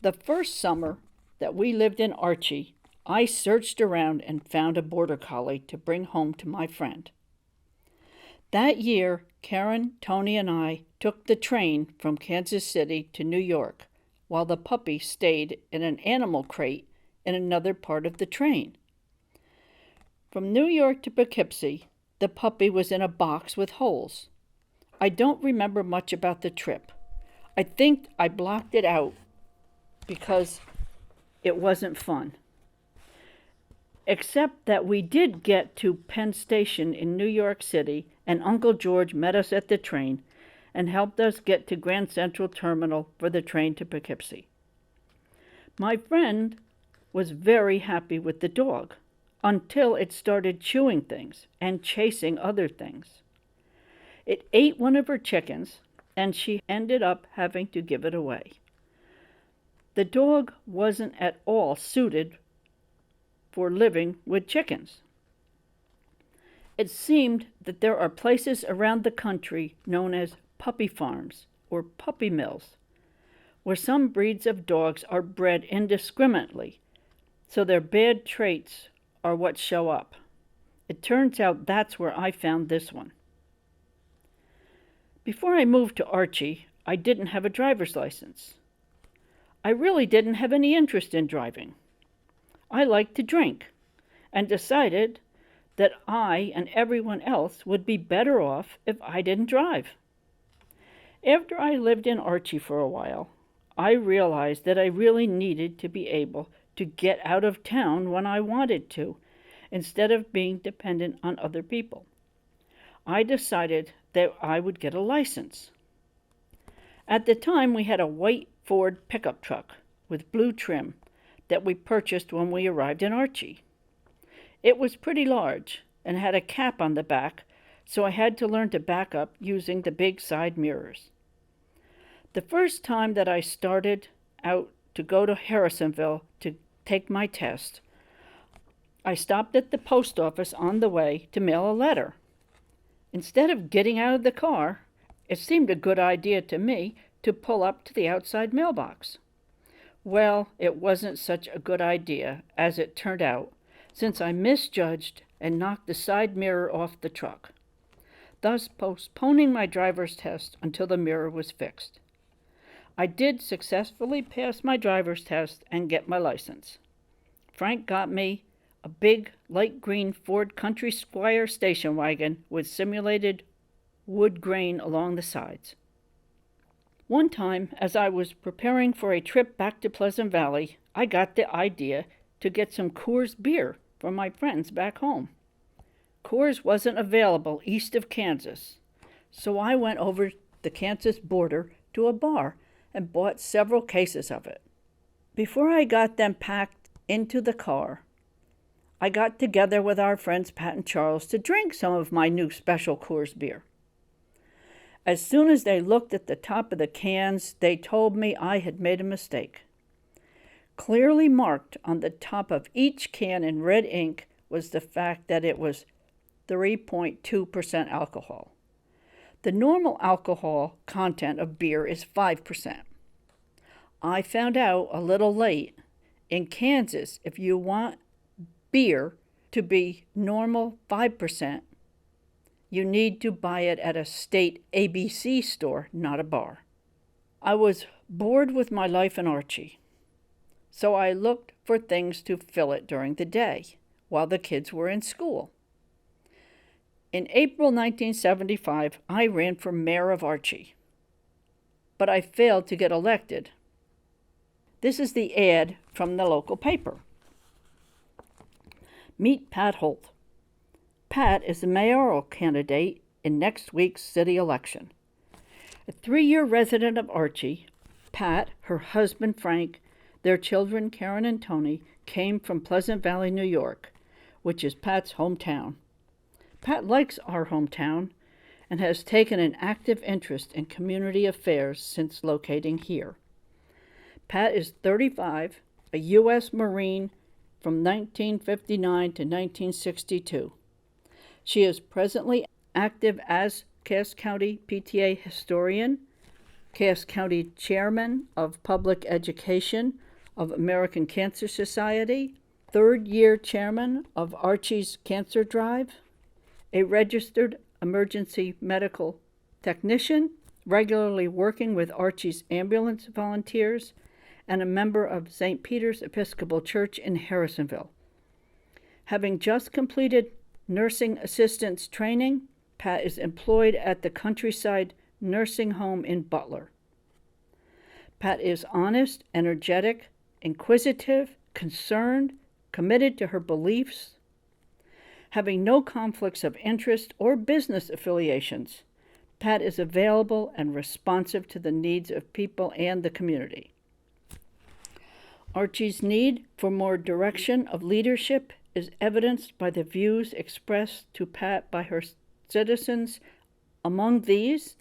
The first summer that we lived in Archie, I searched around and found a border collie to bring home to my friend. That year, Karen, Tony, and I took the train from Kansas City to New York, while the puppy stayed in an animal crate in another part of the train. From New York to Poughkeepsie, the puppy was in a box with holes. I don't remember much about the trip. I think I blocked it out because it wasn't fun. Except that we did get to Penn Station in New York City, and Uncle George met us at the train and helped us get to Grand Central Terminal for the train to Poughkeepsie. My friend was very happy with the dog until it started chewing things and chasing other things. It ate one of her chickens, and she ended up having to give it away. The dog wasn't at all suited for living with chickens. It seemed that there are places around the country known as puppy farms or puppy mills, where some breeds of dogs are bred indiscriminately, so their bad traits are what show up. It turns out that's where I found this one. Before I moved to Archie, I didn't have a driver's license. I really didn't have any interest in driving. I liked to drink, and decided that I and everyone else would be better off if I didn't drive. After I lived in Archie for a while, I realized that I really needed to be able to get out of town when I wanted to, instead of being dependent on other people. I decided that I would get a license. At the time, we had a white Ford pickup truck with blue trim that we purchased when we arrived in Archie. It was pretty large and had a cap on the back, so I had to learn to back up using the big side mirrors. The first time that I started out to go to Harrisonville to take my test, I stopped at the post office on the way to mail a letter. Instead of getting out of the car, it seemed a good idea to me to pull up to the outside mailbox. Well, it wasn't such a good idea, as it turned out, since I misjudged and knocked the side mirror off the truck, thus postponing my driver's test until the mirror was fixed. I did successfully pass my driver's test and get my license. Frank got me a big light green Ford Country Squire station wagon with simulated wood grain along the sides. One time, as I was preparing for a trip back to Pleasant Valley, I got the idea to get some Coors beer for my friends back home. Coors wasn't available east of Kansas, so I went over the Kansas border to a bar and bought several cases of it. Before I got them packed into the car, I got together with our friends Pat and Charles to drink some of my new special Coors beer. As soon as they looked at the top of the cans, they told me I had made a mistake. Clearly marked on the top of each can in red ink was the fact that it was 3.2% alcohol. The normal alcohol content of beer is 5%. I found out a little late, in Kansas, if you want beer to be normal 5%, you need to buy it at a state ABC store, not a bar. I was bored with my life in Archie, so I looked for things to fill it during the day while the kids were in school. In April 1975, I ran for mayor of Archie, but I failed to get elected. This is the ad from the local paper. Meet Pat Holt. Pat is the mayoral candidate in next week's city election. A 3-year resident of Archie, Pat, her husband Frank, their children Karen and Tony came from Pleasant Valley, New York, which is Pat's hometown. Pat likes our hometown and has taken an active interest in community affairs since locating here. Pat is 35, a U.S. Marine from 1959 to 1962. She is presently active as Cass County PTA historian, Cass County chairman of public education of American Cancer Society, 3rd-year chairman of Archie's Cancer Drive, a registered emergency medical technician, regularly working with Archie's ambulance volunteers, and a member of St. Peter's Episcopal Church in Harrisonville. Having just completed nursing assistance training, Pat is employed at the Countryside Nursing Home in Butler. Pat is honest, energetic, inquisitive, concerned, committed to her beliefs. Having no conflicts of interest or business affiliations, Pat is available and responsive to the needs of people and the community. Archie's need for more direction of leadership is evidenced by the views expressed to Pat by her citizens. Among these,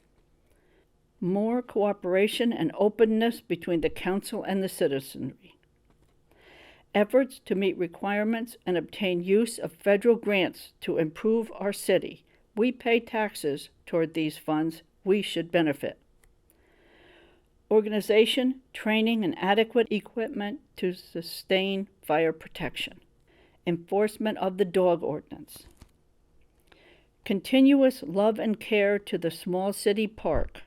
more cooperation and openness between the council and the citizenry. Efforts to meet requirements and obtain use of federal grants to improve our city. We pay taxes toward these funds. We should benefit. Organization, training, and adequate equipment to sustain fire protection. Enforcement of the dog ordinance. Continuous love and care to the small city park.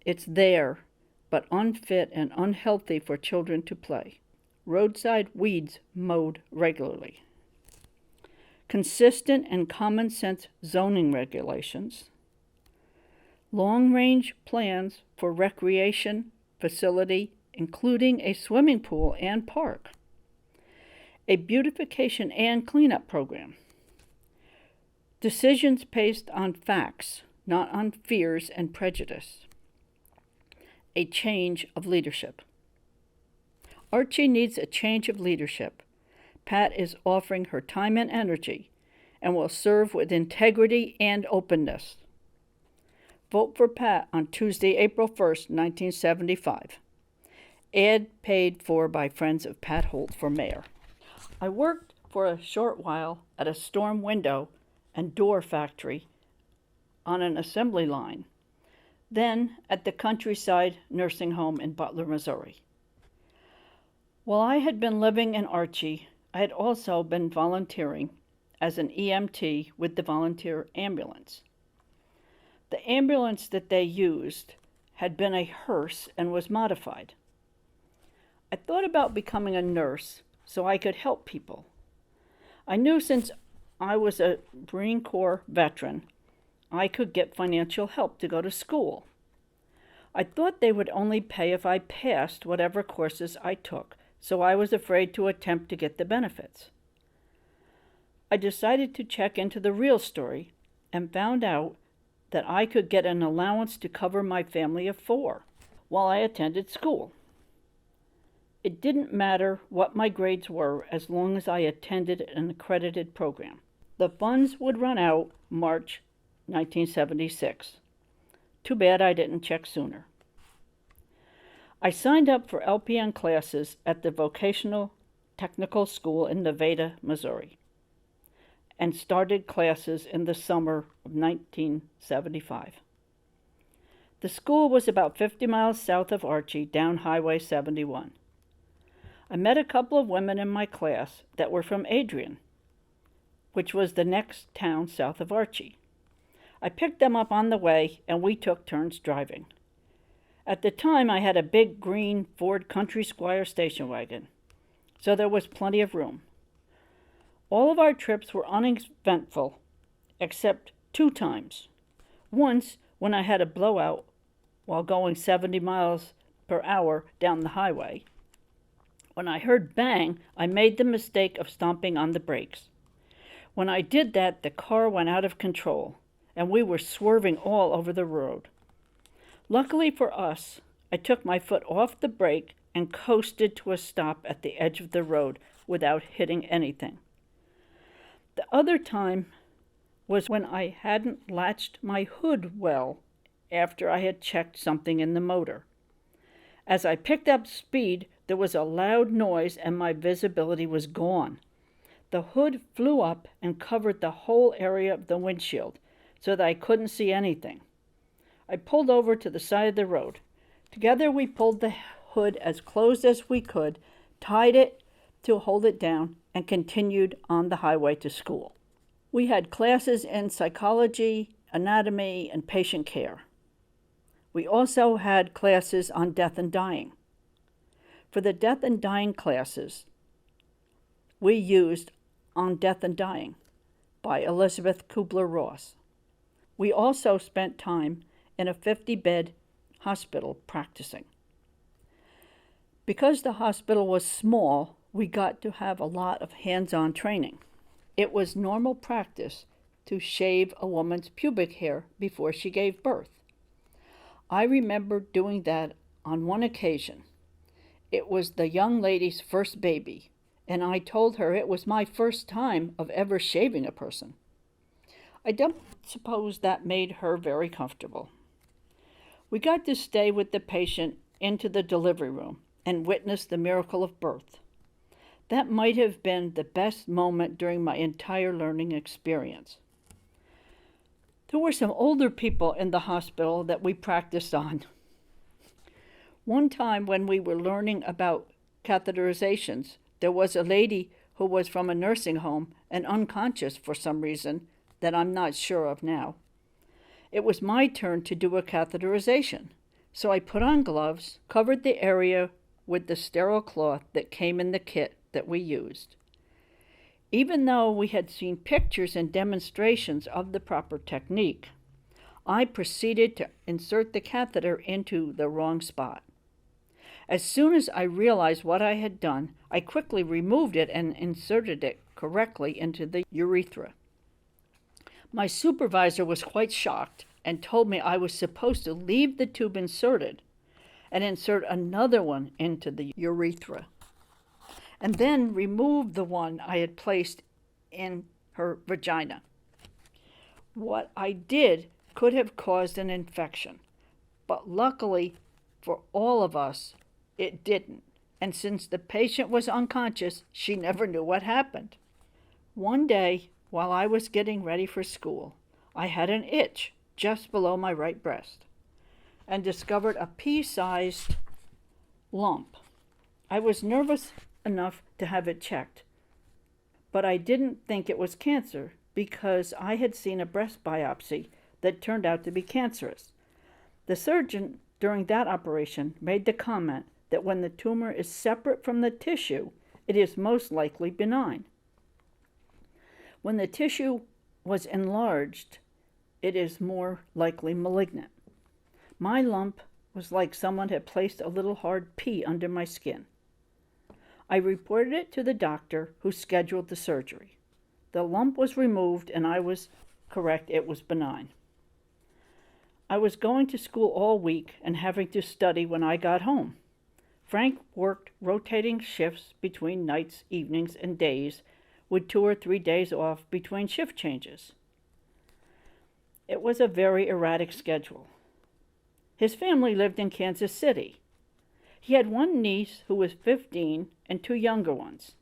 It's there, but unfit and unhealthy for children to play. Roadside weeds mowed regularly. Consistent and common sense zoning regulations. Long-range plans for recreation facility, including a swimming pool and park. A beautification and cleanup program. Decisions based on facts, not on fears and prejudice. A change of leadership. Archie needs a change of leadership. Pat is offering her time and energy and will serve with integrity and openness. Vote for Pat on Tuesday, April 1st, 1975. Ad paid for by Friends of Pat Holt for mayor. I worked for a short while at a storm window and door factory on an assembly line, then at the Countryside Nursing Home in Butler, Missouri. While I had been living in Archie, I had also been volunteering as an EMT with the volunteer ambulance. The ambulance that they used had been a hearse and was modified. I thought about becoming a nurse so I could help people. I knew since I was a Marine Corps veteran, I could get financial help to go to school. I thought they would only pay if I passed whatever courses I took, so I was afraid to attempt to get the benefits. I decided to check into the real story and found out that I could get an allowance to cover my family of 4 while I attended school. It didn't matter what my grades were as long as I attended an accredited program. The funds would run out March 1976. Too bad I didn't check sooner. I signed up for LPN classes at the Vocational Technical School in Nevada, Missouri, and started classes in the summer of 1975. The school was about 50 miles south of Archie, down Highway 71. I met a couple of women in my class that were from Adrian, which was the next town south of Archie. I picked them up on the way, and we took turns driving. At the time, I had a big green Ford Country Squire station wagon, so there was plenty of room. All of our trips were uneventful, except 2 times. Once, when I had a blowout while going 70 miles per hour down the highway. When I heard bang, I made the mistake of stomping on the brakes. When I did that, the car went out of control, and we were swerving all over the road. Luckily for us, I took my foot off the brake and coasted to a stop at the edge of the road without hitting anything. The other time was when I hadn't latched my hood well after I had checked something in the motor. As I picked up speed, there was a loud noise and my visibility was gone. The hood flew up and covered the whole area of the windshield so that I couldn't see anything. I pulled over to the side of the road. Together we pulled the hood as close as we could, tied it to hold it down, and continued on the highway to school. We had classes in psychology, anatomy, and patient care. We also had classes on death and dying. For the death and dying classes, we used On Death and Dying by Elizabeth Kubler-Ross. We also spent time in a 50-bed hospital practicing. Because the hospital was small, we got to have a lot of hands-on training. It was normal practice to shave a woman's pubic hair before she gave birth. I remember doing that on one occasion. It was the young lady's first baby, and I told her it was my first time of ever shaving a person. I don't suppose that made her very comfortable. We got to stay with the patient into the delivery room and witness the miracle of birth. That might have been the best moment during my entire learning experience. There were some older people in the hospital that we practiced on. One time when we were learning about catheterizations, there was a lady who was from a nursing home and unconscious for some reason that I'm not sure of now. It was my turn to do a catheterization, so I put on gloves, covered the area with the sterile cloth that came in the kit that we used. Even though we had seen pictures and demonstrations of the proper technique, I proceeded to insert the catheter into the wrong spot. As soon as I realized what I had done, I quickly removed it and inserted it correctly into the urethra. My supervisor was quite shocked and told me I was supposed to leave the tube inserted and insert another one into the urethra, and then remove the one I had placed in her vagina. What I did could have caused an infection, but luckily for all of us, it didn't. And since the patient was unconscious, she never knew what happened. One day, while I was getting ready for school, I had an itch just below my right breast and discovered a pea-sized lump. I was nervous enough to have it checked, but I didn't think it was cancer because I had seen a breast biopsy that turned out to be cancerous. The surgeon during that operation made the comment that when the tumor is separate from the tissue, it is most likely benign. When the tissue was enlarged, it is more likely malignant. My lump was like someone had placed a little hard pea under my skin. I reported it to the doctor who scheduled the surgery. The lump was removed and I was correct, it was benign. I was going to school all week and having to study when I got home. Frank worked rotating shifts between nights, evenings, and days, with 2 or 3 days off between shift changes. It was a very erratic schedule. His family lived in Kansas City. He had one niece who was 15 and 2 younger ones.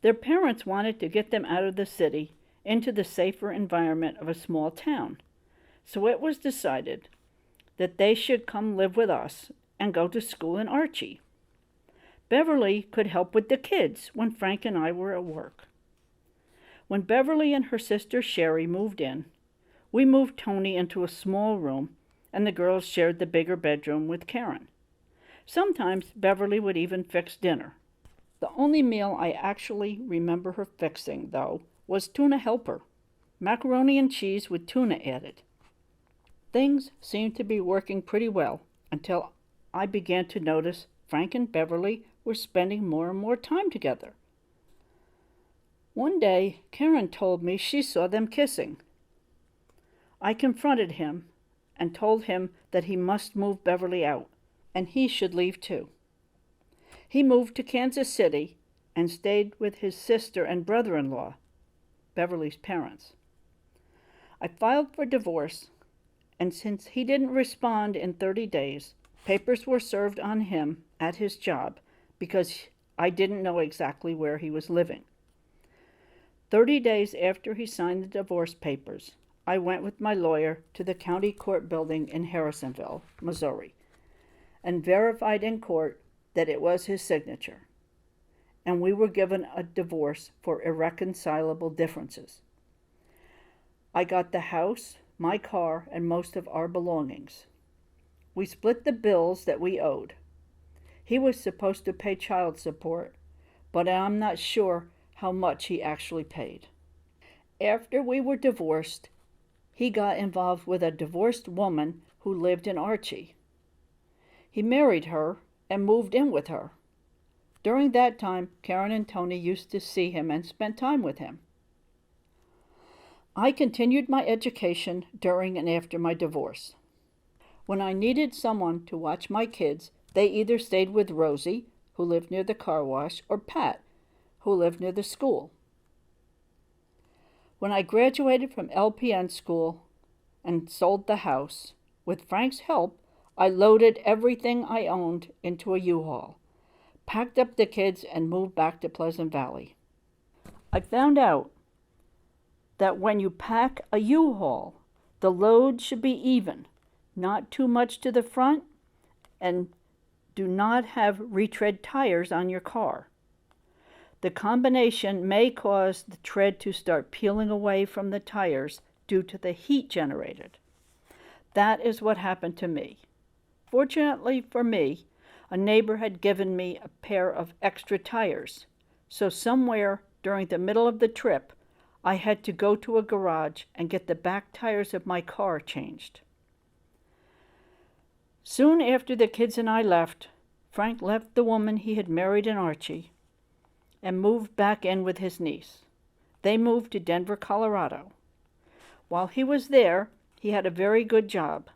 Their parents wanted to get them out of the city into the safer environment of a small town, so it was decided that they should come live with us and go to school in Archie. Beverly could help with the kids when Frank and I were at work. When Beverly and her sister Sherry moved in, we moved Tony into a small room, and the girls shared the bigger bedroom with Karen. Sometimes Beverly would even fix dinner. The only meal I actually remember her fixing, though, was tuna helper, macaroni and cheese with tuna added. Things seemed to be working pretty well until I began to notice Frank and Beverly were spending more and more time together. One day, Karen told me she saw them kissing. I confronted him and told him that he must move Beverly out, and he should leave too. He moved to Kansas City and stayed with his sister and brother-in-law, Beverly's parents. I filed for divorce, and since he didn't respond in 30 days, papers were served on him at his job because I didn't know exactly where he was living. 30 days after he signed the divorce papers, I went with my lawyer to the county court building in Harrisonville, Missouri, and verified in court that it was his signature, and we were given a divorce for irreconcilable differences. I got the house, my car, and most of our belongings. We split the bills that we owed. He was supposed to pay child support, but I'm not sure how much he actually paid. After we were divorced, he got involved with a divorced woman who lived in Archie. He married her and moved in with her. During that time, Karen and Tony used to see him and spent time with him. I continued my education during and after my divorce. When I needed someone to watch my kids, they either stayed with Rosie, who lived near the car wash, or Pat, who lived near the school. When I graduated from LPN school and sold the house, with Frank's help, I loaded everything I owned into a U-Haul, packed up the kids, and moved back to Pleasant Valley. I found out that when you pack a U-Haul, the load should be even, not too much to the front, and do not have retread tires on your car. The combination may cause the tread to start peeling away from the tires due to the heat generated. That is what happened to me. Fortunately for me, a neighbor had given me a pair of extra tires, so somewhere during the middle of the trip, I had to go to a garage and get the back tires of my car changed. Soon after the kids and I left, Frank left the woman he had married in Archie and moved back in with his niece. They moved to Denver, Colorado. While he was there, he had a very good job,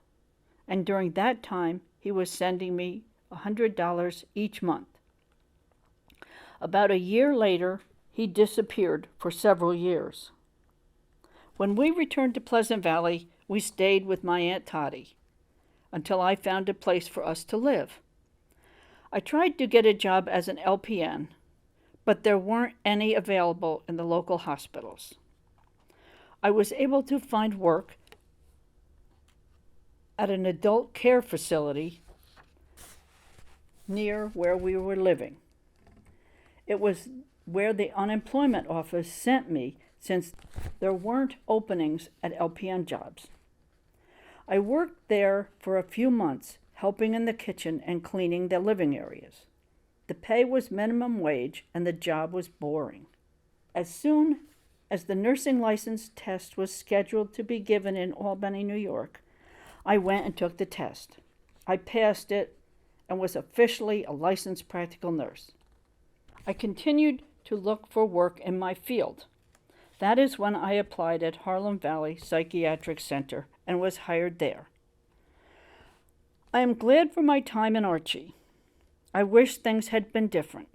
and during that time, he was sending me $100 each month. About a year later, he disappeared for several years. When we returned to Pleasant Valley, we stayed with my Aunt Toddy until I found a place for us to live. I tried to get a job as an LPN, but there weren't any available in the local hospitals. I was able to find work at an adult care facility near where we were living. It was where the unemployment office sent me since there weren't openings at LPN jobs. I worked there for a few months, helping in the kitchen and cleaning the living areas. The pay was minimum wage and the job was boring. As soon as the nursing license test was scheduled to be given in Albany, New York, I went and took the test. I passed it and was officially a licensed practical nurse. I continued to look for work in my field. That is when I applied at Harlem Valley Psychiatric Center and was hired there. I am glad for my time in Archie. I wish things had been different.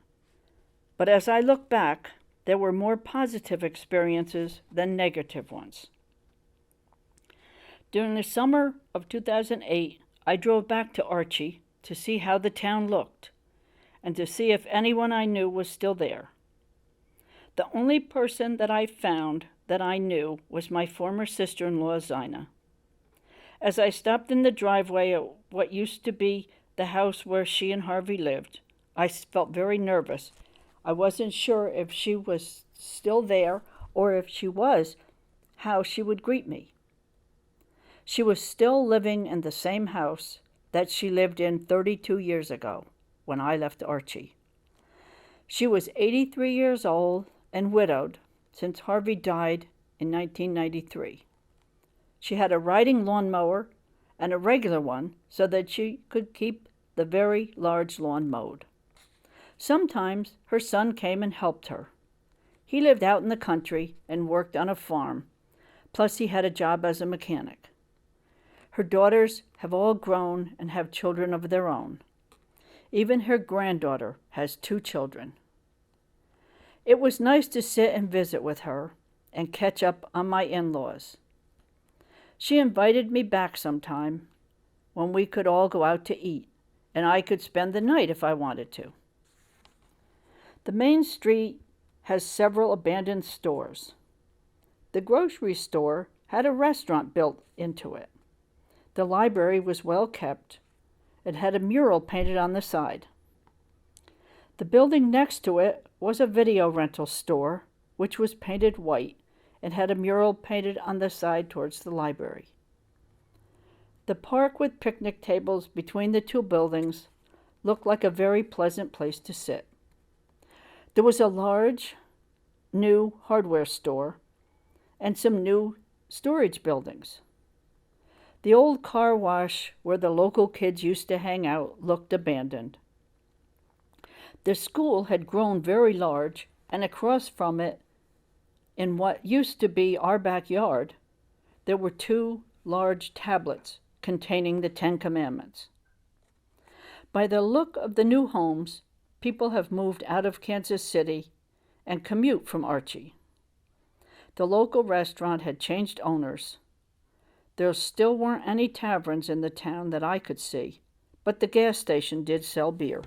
But as I look back, there were more positive experiences than negative ones. During the summer of 2008, I drove back to Archie to see how the town looked and to see if anyone I knew was still there. The only person that I found that I knew was my former sister-in-law, Zina. As I stopped in the driveway at what used to be the house where she and Harvey lived, I felt very nervous. I wasn't sure if she was still there, or if she was, how she would greet me. She was still living in the same house that she lived in 32 years ago when I left Archie. She was 83 years old and widowed since Harvey died in 1993. She had a riding lawnmower and a regular one so that she could keep the very large lawn mowed. Sometimes her son came and helped her. He lived out in the country and worked on a farm, plus he had a job as a mechanic. Her daughters have all grown and have children of their own. Even her granddaughter has 2 children. It was nice to sit and visit with her and catch up on my in-laws. She invited me back sometime when we could all go out to eat, and I could spend the night if I wanted to. The main street has several abandoned stores. The grocery store had a restaurant built into it. The library was well kept. It had a mural painted on the side. The building next to it was a video rental store, which was painted white and had a mural painted on the side towards the library. The park with picnic tables between the 2 buildings looked like a very pleasant place to sit. There was a large, new hardware store and some new storage buildings. The old car wash where the local kids used to hang out looked abandoned. The school had grown very large, and across from it, in what used to be our backyard, there were 2 large tablets containing the 10 Commandments. By the look of the new homes, people have moved out of Kansas City and commute from Archie. The local restaurant had changed owners. There still weren't any taverns in the town that I could see, but the gas station did sell beer.